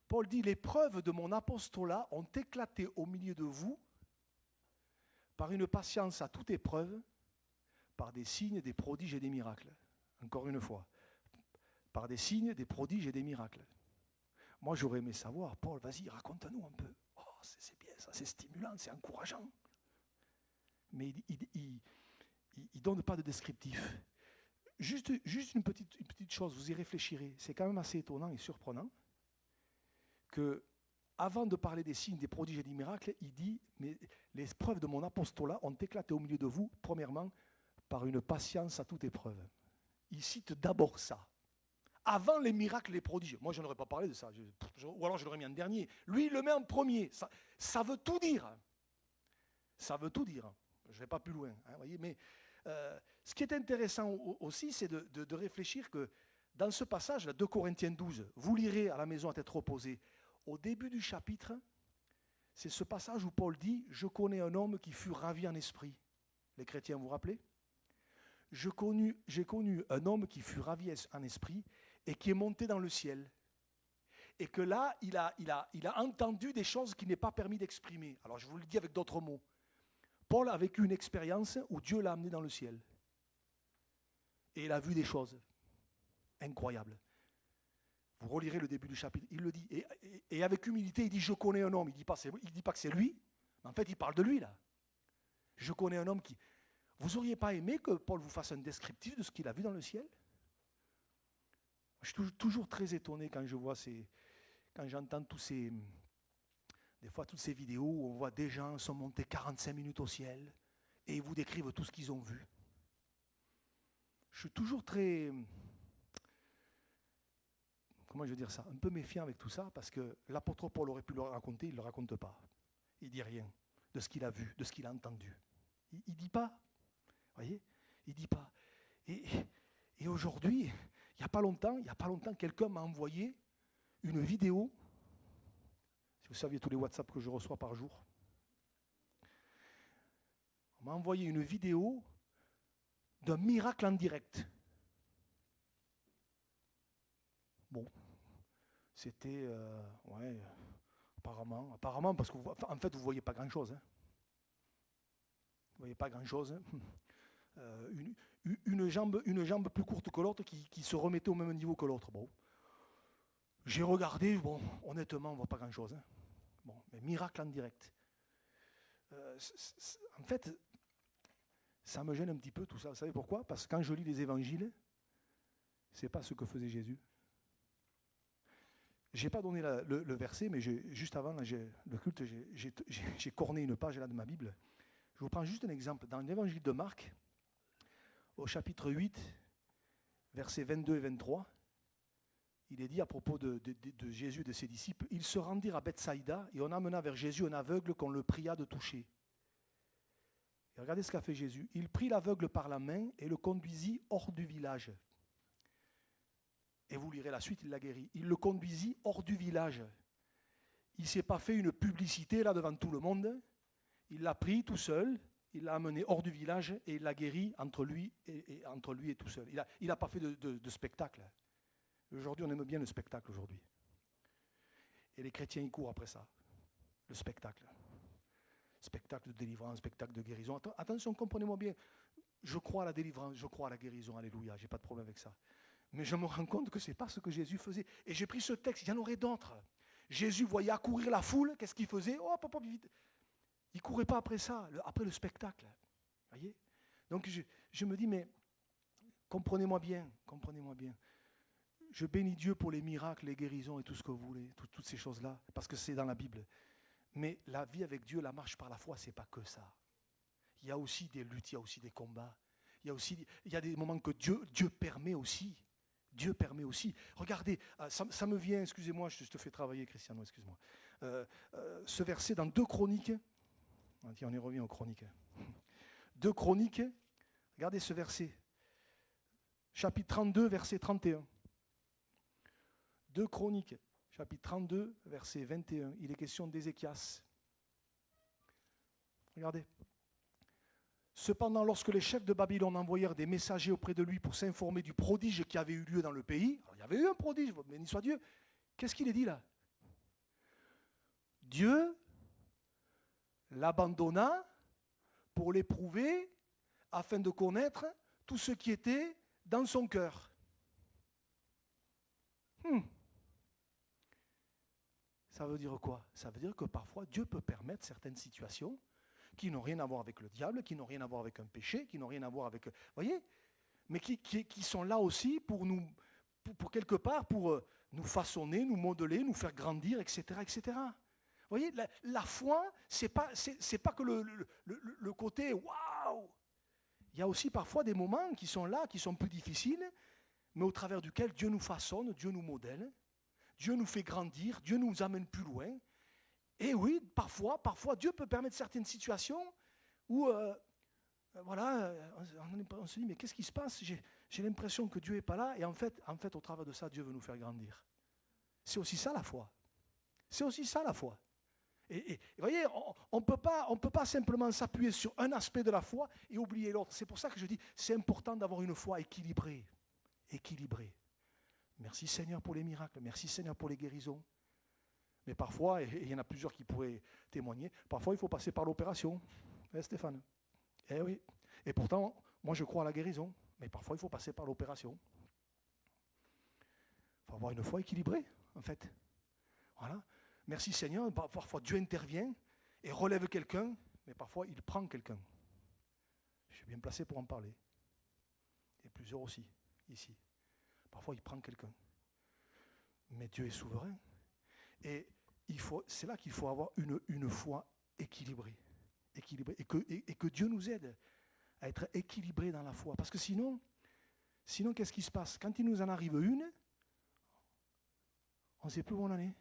Paul dit, les preuves de mon apostolat ont éclaté au milieu de vous par une patience à toute épreuve, par des signes, des prodiges et des miracles. Encore une fois, par des signes, des prodiges et des miracles. Moi, j'aurais aimé savoir, Paul, vas-y, raconte-nous un peu. Oh, c'est bien ça, c'est stimulant, c'est encourageant. Mais il ne donne pas de descriptif. Juste une petite chose, vous y réfléchirez. C'est quand même assez étonnant et surprenant que, avant de parler des signes, des prodiges et des miracles, il dit, mais les preuves de mon apostolat ont éclaté au milieu de vous, premièrement, par une patience à toute épreuve. Il cite d'abord ça. Avant les miracles, les prodiges. Moi, je n'aurais pas parlé de ça. Ou alors je l'aurais mis en dernier. Lui, il le met en premier. Ça veut tout dire. Ça veut tout dire. Je ne vais pas plus loin. Voyez, mais ce qui est intéressant aussi, c'est de réfléchir que dans ce passage, là, 2 Corinthiens 12, vous lirez à la maison à tête reposée, au début du chapitre, c'est ce passage où Paul dit « Je connais un homme qui fut ravi en esprit ». Les chrétiens, vous vous rappelez? J'ai connu un homme qui fut ravi en esprit et qui est monté dans le ciel. Et que là, il a entendu des choses qu'il n'est pas permis d'exprimer. Alors je vous le dis avec d'autres mots. Paul a vécu une expérience où Dieu l'a amené dans le ciel. Et il a vu des choses incroyables. Vous relirez le début du chapitre, il le dit. Et avec humilité, il dit « Je connais un homme ». Il ne dit pas que c'est lui, mais en fait, il parle de lui là. Je connais un homme qui... Vous n'auriez pas aimé que Paul vous fasse un descriptif de ce qu'il a vu dans le ciel? Je suis toujours très étonné quand j'entends des fois toutes ces vidéos où on voit des gens sont montés 45 minutes au ciel et ils vous décrivent tout ce qu'ils ont vu. je suis toujours très, comment je veux dire ça, un peu méfiant avec tout ça, parce que l'apôtre Paul aurait pu le raconter, il ne le raconte pas. Il ne dit rien de ce qu'il a vu, de ce qu'il a entendu. Il ne dit pas. Vous voyez? Il ne dit pas. Et aujourd'hui, il n'y a pas longtemps, quelqu'un m'a envoyé une vidéo. Si vous saviez tous les WhatsApp que je reçois par jour. On m'a envoyé une vidéo d'un miracle en direct. Bon, c'était, apparemment, parce que en fait, vous ne voyez pas grand-chose. Hein. Vous ne voyez pas grand-chose. Hein. Une jambe plus courte que l'autre qui se remettait au même niveau que l'autre. Bon. J'ai regardé, bon, honnêtement, on ne voit pas grand-chose. Hein. Bon, mais miracle en direct. En fait, ça me gêne un petit peu tout ça. Vous savez pourquoi? Parce que quand je lis les évangiles, ce n'est pas ce que faisait Jésus. Je n'ai pas donné le verset, mais juste avant le culte, j'ai corné une page là de ma Bible. Je vous prends juste un exemple. Dans l'évangile de Marc, au chapitre 8, versets 22 et 23, il est dit à propos de Jésus et de ses disciples, « Ils se rendirent à Bethsaïda et on amena vers Jésus un aveugle qu'on le pria de toucher. » Et regardez ce qu'a fait Jésus. Il prit l'aveugle par la main et le conduisit hors du village. Et vous lirez la suite, il l'a guéri. Il le conduisit hors du village. Il ne s'est pas fait une publicité là devant tout le monde. Il l'a pris tout seul, il l'a amené hors du village et il l'a guéri entre lui et tout seul. Il n'a pas fait de spectacle. Aujourd'hui, on aime bien le spectacle aujourd'hui. Et les chrétiens, ils courent après ça. Le spectacle. Spectacle de délivrance, spectacle de guérison. Attention, comprenez-moi bien. Je crois à la délivrance, je crois à la guérison, alléluia, je n'ai pas de problème avec ça. Mais je me rends compte que ce n'est pas ce que Jésus faisait. Et j'ai pris ce texte, il y en aurait d'autres. Jésus voyait accourir la foule, qu'est-ce qu'il faisait? Oh, papa, vite. Il ne courait pas après ça, après le spectacle. Voyez? Donc je me dis, mais comprenez-moi bien. Je bénis Dieu pour les miracles, les guérisons et tout ce que vous voulez, toutes ces choses-là, parce que c'est dans la Bible. Mais la vie avec Dieu, la marche par la foi, ce n'est pas que ça. Il y a aussi des luttes, il y a aussi des combats. Il y a des moments que Dieu permet aussi. Dieu permet aussi. Regardez, ça me vient, excusez-moi, je te fais travailler, Cristiano, excuse-moi. Ce verset dans 2 Chroniques, on y revient aux Chroniques. 2 Chroniques, regardez ce verset. Chapitre 32, verset 31. 2 Chroniques, chapitre 32, verset 21. Il est question d'Ézéchias. Regardez. Cependant, lorsque les chefs de Babylone envoyèrent des messagers auprès de lui pour s'informer du prodige qui avait eu lieu dans le pays, alors il y avait eu un prodige, béni soit Dieu, qu'est-ce qu'il est dit là? Dieu l'abandonna pour l'éprouver afin de connaître tout ce qui était dans son cœur. Ça veut dire quoi? Ça veut dire que parfois Dieu peut permettre certaines situations qui n'ont rien à voir avec le diable, qui n'ont rien à voir avec un péché, qui n'ont rien à voir avec... Vous voyez? Mais qui sont là aussi pour nous, pour quelque part, pour nous façonner, nous modeler, nous faire grandir, etc. etc. Vous voyez, la foi, c'est pas que le côté « waouh ». Il y a aussi parfois des moments qui sont là, qui sont plus difficiles, mais au travers duquel Dieu nous façonne, Dieu nous modèle, Dieu nous fait grandir, Dieu nous amène plus loin. Et oui, parfois, Dieu peut permettre certaines situations où, on se dit, mais qu'est-ce qui se passe? J'ai l'impression que Dieu n'est pas là, et en fait, au travers de ça, Dieu veut nous faire grandir. C'est aussi ça la foi. C'est aussi ça la foi. Et vous voyez, on ne peut pas simplement s'appuyer sur un aspect de la foi et oublier l'autre. C'est pour ça que je dis, c'est important d'avoir une foi équilibrée. Équilibrée. Merci Seigneur pour les miracles, merci Seigneur pour les guérisons. Mais parfois, et il y en a plusieurs qui pourraient témoigner, parfois il faut passer par l'opération. Stéphane? Eh oui. Et pourtant, moi je crois à la guérison, mais parfois il faut passer par l'opération. Il faut avoir une foi équilibrée, en fait. Voilà. Merci Seigneur, parfois Dieu intervient et relève quelqu'un, mais parfois il prend quelqu'un. Je suis bien placé pour en parler. Et plusieurs aussi, ici. Parfois il prend quelqu'un. Mais Dieu est souverain. Et c'est là qu'il faut avoir une foi équilibrée. Et que Dieu nous aide à être équilibrés dans la foi. Parce que sinon, Sinon, qu'est-ce qui se passe? Quand il nous en arrive une, on ne sait plus où on en est.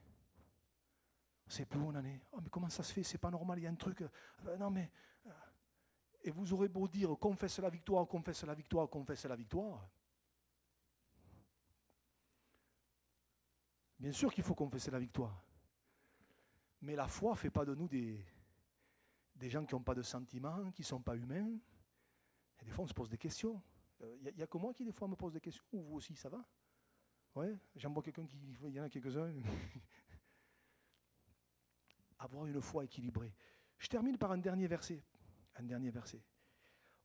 On ne sait plus où on en est. Oh, mais comment ça se fait? C'est pas normal, il y a un truc. Non, mais. Et vous aurez beau dire confesse la victoire, confesse la victoire, confesse la victoire. Bien sûr qu'il faut confesser la victoire. Mais la foi ne fait pas de nous des gens qui n'ont pas de sentiments, qui ne sont pas humains. Et des fois, on se pose des questions. Il n'y a que moi qui, des fois, me pose des questions. Ou vous aussi, ça va? Oui, j'en vois quelqu'un qui... Il y en a quelques-uns. Avoir une foi équilibrée. Je termine par un dernier verset. Un dernier verset.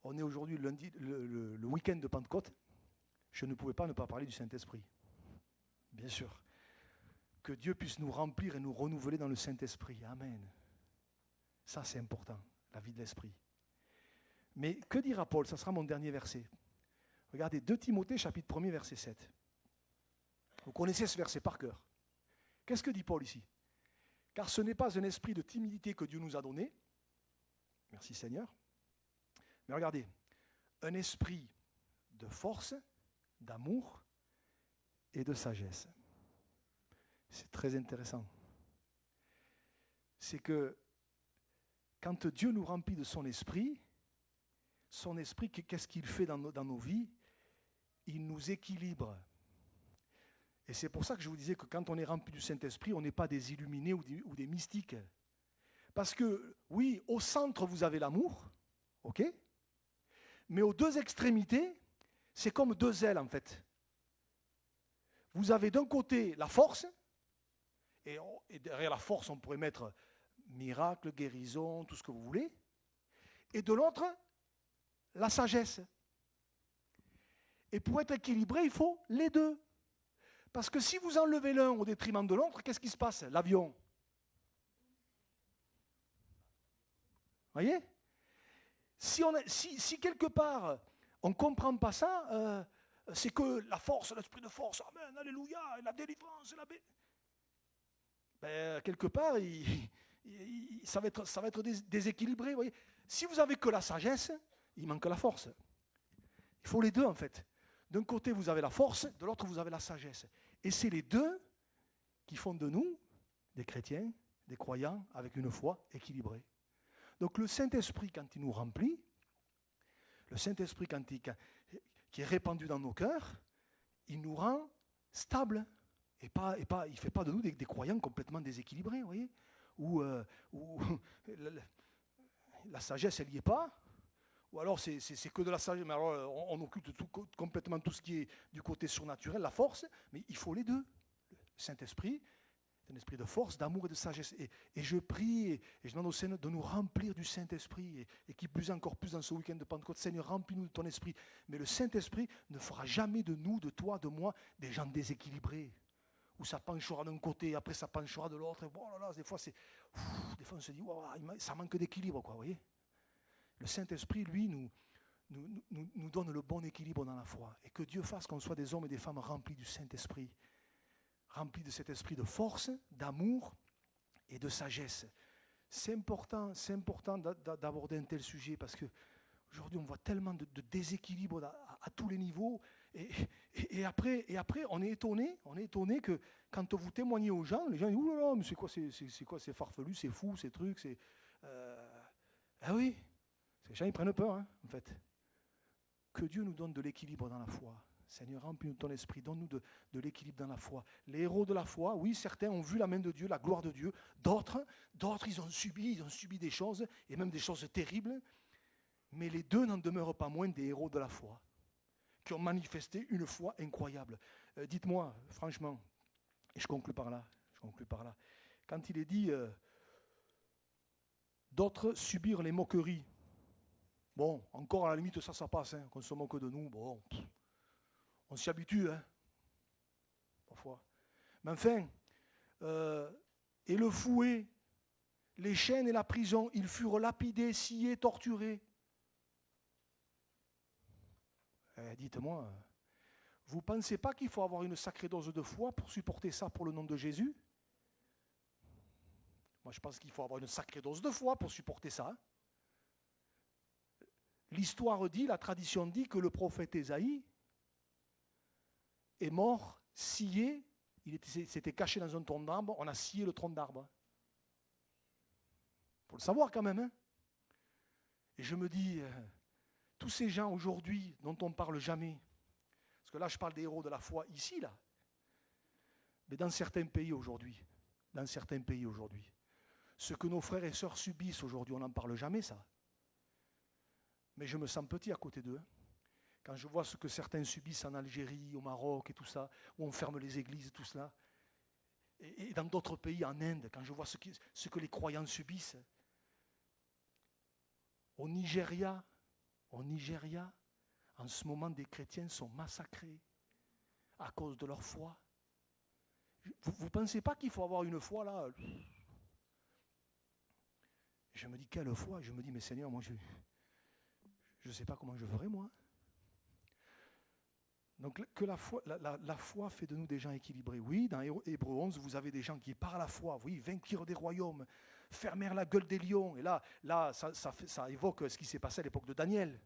On est aujourd'hui le week-end de Pentecôte. Je ne pouvais pas ne pas parler du Saint-Esprit. Bien sûr. Que Dieu puisse nous remplir et nous renouveler dans le Saint-Esprit. Amen. Ça, c'est important, la vie de l'Esprit. Mais que dira Paul? Ça sera mon dernier verset. Regardez, 2 Timothée, chapitre 1er, verset 7. Vous connaissez ce verset par cœur. Qu'est-ce que dit Paul ici? Car ce n'est pas un esprit de timidité que Dieu nous a donné. Merci Seigneur. Mais regardez, un esprit de force, d'amour et de sagesse. C'est très intéressant. C'est que quand Dieu nous remplit de son esprit, qu'est-ce qu'il fait dans nos vies? Il nous équilibre. Et c'est pour ça que je vous disais que quand on est rempli du Saint-Esprit, on n'est pas des illuminés ou des mystiques. Parce que, oui, au centre, vous avez l'amour, ok? Mais aux deux extrémités, c'est comme deux ailes, en fait. Vous avez d'un côté la force, et derrière la force, on pourrait mettre miracle, guérison, tout ce que vous voulez. Et de l'autre, la sagesse. Et pour être équilibré, il faut les deux. Parce que si vous enlevez l'un au détriment de l'autre, qu'est-ce qui se passe? L'avion. Voyez? Si quelque part, on ne comprend pas ça, c'est que la force, l'esprit de force, amen, alléluia, et la délivrance, et la quelque part, ça va être déséquilibré. Voyez. Si vous n'avez que la sagesse, il manque la force. Il faut les deux, en fait. D'un côté, vous avez la force, de l'autre, vous avez la sagesse. Et c'est les deux qui font de nous des chrétiens, des croyants, avec une foi équilibrée. Donc le Saint-Esprit, quand il nous remplit, le Saint-Esprit, qui est répandu dans nos cœurs, il nous rend stables. Il ne fait pas de nous des croyants complètement déséquilibrés, vous voyez, où la sagesse, elle n'y est pas, ou alors c'est que de la sagesse, mais alors on occulte complètement tout ce qui est du côté surnaturel, la force, mais il faut les deux. Le Saint-Esprit, c'est un esprit de force, d'amour et de sagesse. Et je prie, et je demande au Seigneur de nous remplir du Saint-Esprit, et qui plus encore plus dans ce week-end de Pentecôte, Seigneur, remplis-nous de ton esprit. Mais le Saint-Esprit ne fera jamais de nous, de toi, de moi, des gens déséquilibrés. Où ça penchera d'un côté, après ça penchera de l'autre. Bon, là, là, des fois on se dit, wow, ça manque d'équilibre, quoi, vous voyez. Le Saint-Esprit, lui, nous donne le bon équilibre dans la foi. Et que Dieu fasse qu'on soit des hommes et des femmes remplis du Saint-Esprit, remplis de cet esprit de force, d'amour et de sagesse. C'est important d'aborder un tel sujet parce qu'aujourd'hui, on voit tellement de déséquilibre à tous les niveaux. Et après, on est étonné que quand vous témoignez aux gens, les gens disent « Ouh là là, mais c'est quoi, c'est farfelu, c'est fou, ces trucs, c'est... » Ah oui, ces gens, ils prennent peur, hein, en fait. Que Dieu nous donne de l'équilibre dans la foi. Seigneur, remplis-nous de ton esprit, donne-nous de l'équilibre dans la foi. Les héros de la foi, oui, certains ont vu la main de Dieu, la gloire de Dieu. D'autres, ils ont subi des choses, et même des choses terribles. Mais les deux n'en demeurent pas moins des héros de la foi, qui ont manifesté une foi incroyable. Dites-moi, franchement, et je conclus par là, quand il est dit d'autres subir les moqueries, bon, encore à la limite ça passe, hein, qu'on se moque de nous, bon, on s'y habitue, hein, parfois. Mais enfin, et le fouet, les chaînes et la prison, ils furent lapidés, sciés, torturés. Dites-moi, vous ne pensez pas qu'il faut avoir une sacrée dose de foi pour supporter ça pour le nom de Jésus? Moi, je pense qu'il faut avoir une sacrée dose de foi pour supporter ça. L'histoire dit, la tradition dit que le prophète Ésaïe, est mort, scié, s'était caché dans un tronc d'arbre, on a scié le tronc d'arbre. Il faut le savoir quand même. Hein. Et je me dis, tous ces gens aujourd'hui dont on ne parle jamais, parce que là je parle des héros de la foi ici, là, mais dans certains pays aujourd'hui, ce que nos frères et sœurs subissent aujourd'hui, on n'en parle jamais ça. Mais je me sens petit à côté d'eux. Quand je vois ce que certains subissent en Algérie, au Maroc et tout ça, où on ferme les églises et tout cela, et dans d'autres pays, en Inde, quand je vois ce que les croyants subissent, au Nigeria, en ce moment, des chrétiens sont massacrés à cause de leur foi. Vous ne pensez pas qu'il faut avoir une foi là? Je me dis, quelle foi? Je me dis, mais Seigneur, moi, je ne sais pas comment je ferai, moi. Donc, que la foi fait de nous des gens équilibrés. Oui, dans Hébreux 11, vous avez des gens qui, par la foi, oui, vainquirent des royaumes, fermèrent la gueule des lions. Et là ça évoque ce qui s'est passé à l'époque de Daniel.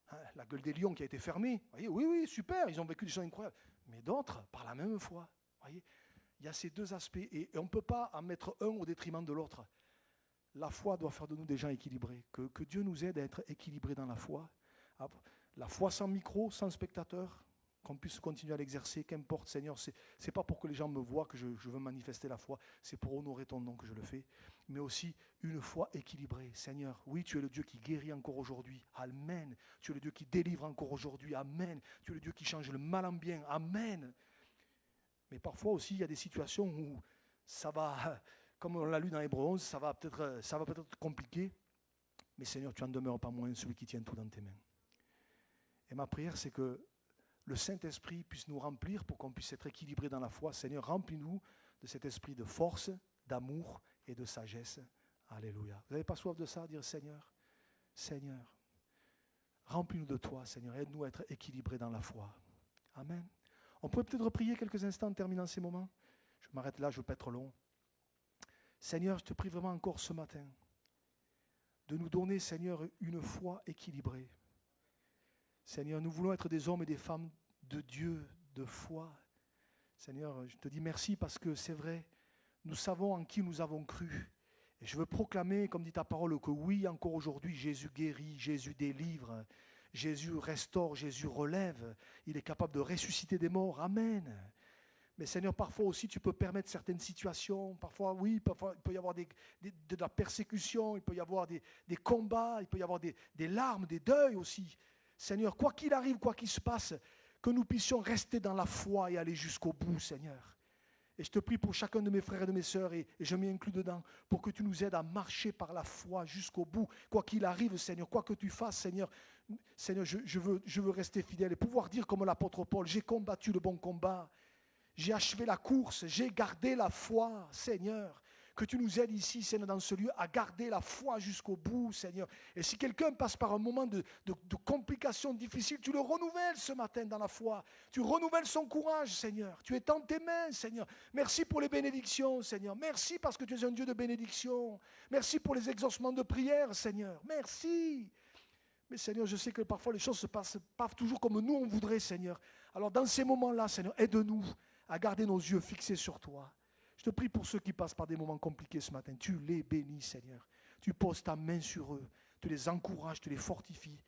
Hein, la gueule des lions qui a été fermée. Voyez, oui, super, ils ont vécu des choses incroyables. Mais d'autres, par la même foi. Voyez, il y a ces deux aspects. Et on ne peut pas en mettre un au détriment de l'autre. La foi doit faire de nous des gens équilibrés. Que Dieu nous aide à être équilibrés dans la foi. La foi sans micro, sans spectateur, qu'on puisse continuer à l'exercer, qu'importe, Seigneur, c'est pas pour que les gens me voient que je veux manifester la foi, c'est pour honorer ton nom que je le fais, mais aussi une foi équilibrée. Seigneur, oui, tu es le Dieu qui guérit encore aujourd'hui, Amen. Tu es le Dieu qui délivre encore aujourd'hui, Amen. Tu es le Dieu qui change le mal en bien, Amen. Mais parfois aussi, il y a des situations où ça va, comme on l'a lu dans Hébreux 11, ça va peut-être compliqué, mais Seigneur, tu en demeures pas moins celui qui tient tout dans tes mains. Et ma prière, c'est que le Saint-Esprit puisse nous remplir pour qu'on puisse être équilibré dans la foi. Seigneur, remplis-nous de cet esprit de force, d'amour et de sagesse. Alléluia. Vous n'avez pas soif de ça, dire Seigneur, remplis-nous de toi, Seigneur. Aide-nous à être équilibrés dans la foi. Amen. On pourrait peut-être prier quelques instants en terminant ces moments. Je m'arrête là, je ne veux pas être long. Seigneur, je te prie vraiment encore ce matin de nous donner, Seigneur, une foi équilibrée. Seigneur, nous voulons être des hommes et des femmes de Dieu, de foi. Seigneur, je te dis merci parce que c'est vrai, nous savons en qui nous avons cru. Et je veux proclamer, comme dit ta parole, que oui, encore aujourd'hui, Jésus guérit, Jésus délivre, Jésus restaure, Jésus relève. Il est capable de ressusciter des morts. Amen. Mais Seigneur, parfois aussi, tu peux permettre certaines situations. Parfois, oui, parfois, il peut y avoir de la persécution, il peut y avoir des combats, il peut y avoir des larmes, des deuils aussi. Seigneur, quoi qu'il arrive, quoi qu'il se passe, que nous puissions rester dans la foi et aller jusqu'au bout, Seigneur. Et je te prie pour chacun de mes frères et de mes sœurs, et je m'y inclus dedans, pour que tu nous aides à marcher par la foi jusqu'au bout. Quoi qu'il arrive, Seigneur, quoi que tu fasses, Seigneur, je veux rester fidèle et pouvoir dire comme l'apôtre Paul, j'ai combattu le bon combat, j'ai achevé la course, j'ai gardé la foi, Seigneur. Que tu nous aides ici, Seigneur, dans ce lieu, à garder la foi jusqu'au bout, Seigneur. Et si quelqu'un passe par un moment de complications difficiles, tu le renouvelles ce matin dans la foi. Tu renouvelles son courage, Seigneur. Tu es en tes mains, Seigneur. Merci pour les bénédictions, Seigneur. Merci parce que tu es un Dieu de bénédiction. Merci pour les exaucements de prière, Seigneur. Merci. Mais Seigneur, je sais que parfois les choses ne se passent pas toujours comme nous on voudrait, Seigneur. Alors dans ces moments-là, Seigneur, aide-nous à garder nos yeux fixés sur toi. Je te prie pour ceux qui passent par des moments compliqués ce matin. Tu les bénis, Seigneur. Tu poses ta main sur eux. Tu les encourages, tu les fortifies.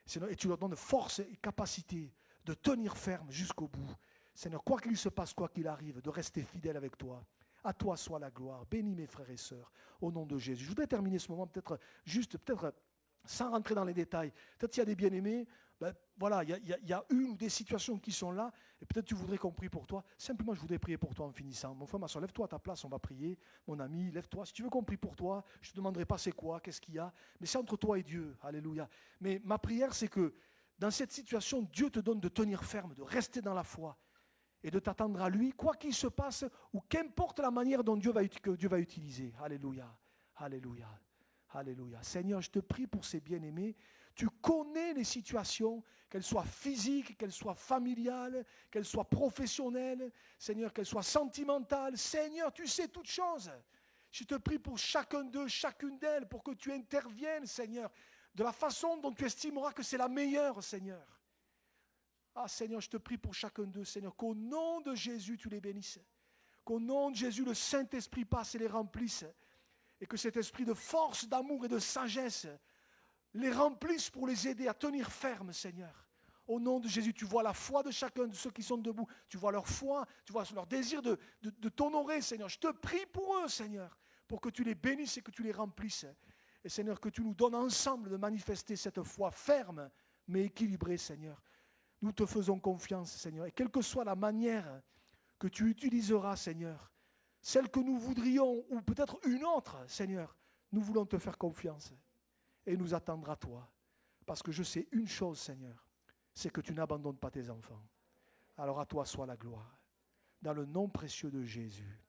Seigneur, et tu leur donnes force et capacité de tenir ferme jusqu'au bout. Seigneur, quoi qu'il se passe, quoi qu'il arrive, de rester fidèle avec toi. À toi soit la gloire. Bénis mes frères et sœurs, au nom de Jésus. Je voudrais terminer ce moment peut-être sans rentrer dans les détails. Peut-être s'il y a des bien-aimés, voilà, il y a une ou des situations qui sont là, et peut-être tu voudrais qu'on prie pour toi. Simplement, je voudrais prier pour toi en finissant. Mon frère, ma soeur, lève-toi à ta place, on va prier. Mon ami, lève-toi. Si tu veux qu'on prie pour toi, je ne te demanderai pas c'est quoi, qu'est-ce qu'il y a, mais c'est entre toi et Dieu. Alléluia. Mais ma prière, c'est que dans cette situation, Dieu te donne de tenir ferme, de rester dans la foi et de t'attendre à lui, quoi qu'il se passe, ou qu'importe la manière dont que Dieu va utiliser. Alléluia. Alléluia. Alléluia. Seigneur, je te prie pour ces bien-aimés. Tu connais les situations, qu'elles soient physiques, qu'elles soient familiales, qu'elles soient professionnelles, Seigneur, qu'elles soient sentimentales. Seigneur, tu sais toutes choses. Je te prie pour chacun d'eux, chacune d'elles, pour que tu interviennes, Seigneur, de la façon dont tu estimeras que c'est la meilleure, Seigneur. Ah Seigneur, je te prie pour chacun d'eux, Seigneur, qu'au nom de Jésus, tu les bénisses. Qu'au nom de Jésus, le Saint-Esprit passe et les remplisse. Et que cet esprit de force, d'amour et de sagesse les remplisse pour les aider à tenir ferme, Seigneur. Au nom de Jésus, tu vois la foi de chacun de ceux qui sont debout. Tu vois leur foi, tu vois leur désir de t'honorer, Seigneur. Je te prie pour eux, Seigneur, pour que tu les bénisses et que tu les remplisses. Et Seigneur, que tu nous donnes ensemble de manifester cette foi ferme, mais équilibrée, Seigneur. Nous te faisons confiance, Seigneur. Et quelle que soit la manière que tu utiliseras, Seigneur, celle que nous voudrions, ou peut-être une autre, Seigneur, nous voulons te faire confiance et nous attendre à toi. Parce que je sais une chose, Seigneur, c'est que tu n'abandonnes pas tes enfants. Alors à toi soit la gloire. Dans le nom précieux de Jésus.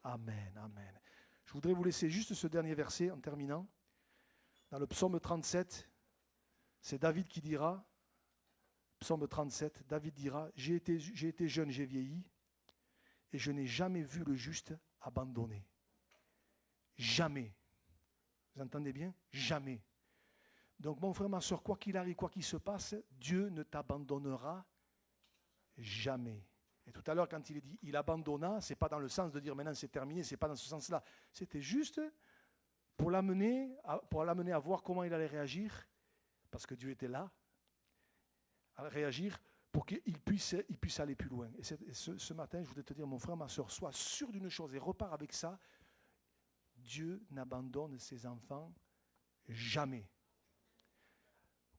Amen, amen. Je voudrais vous laisser juste ce dernier verset en terminant. Dans le psaume 37, c'est David qui dira, psaume 37, David dira, j'ai été jeune, j'ai vieilli, et je n'ai jamais vu le juste abandonné. Jamais. Vous entendez bien? Jamais. Donc mon frère, ma soeur, quoi qu'il arrive, quoi qu'il se passe, Dieu ne t'abandonnera jamais. Et tout à l'heure, quand il est dit, il abandonna, ce n'est pas dans le sens de dire maintenant c'est terminé, ce n'est pas dans ce sens-là. C'était juste pour l'amener à voir comment il allait réagir, parce que Dieu était là, à réagir pour qu'il puisse aller plus loin. Et ce matin, je voudrais te dire, mon frère, ma soeur, sois sûr d'une chose et repars avec ça. Dieu n'abandonne ses enfants jamais.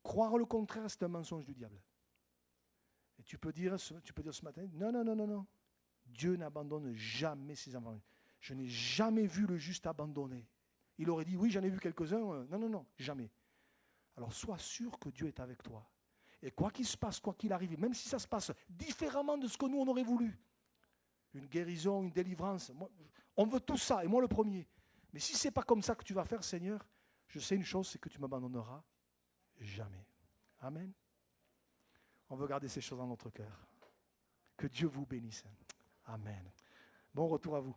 Croire le contraire, c'est un mensonge du diable. Et tu peux dire ce matin, non. Dieu n'abandonne jamais ses enfants. Je n'ai jamais vu le juste abandonné. Il aurait dit, oui, j'en ai vu quelques-uns. Non, jamais. Alors sois sûr que Dieu est avec toi. Et quoi qu'il se passe, quoi qu'il arrive, même si ça se passe différemment de ce que nous, on aurait voulu, une guérison, une délivrance, on veut tout ça, et moi le premier. Mais si ce n'est pas comme ça que tu vas faire, Seigneur, je sais une chose, c'est que tu ne m'abandonneras jamais. Amen. On veut garder ces choses dans notre cœur. Que Dieu vous bénisse. Amen. Bon retour à vous.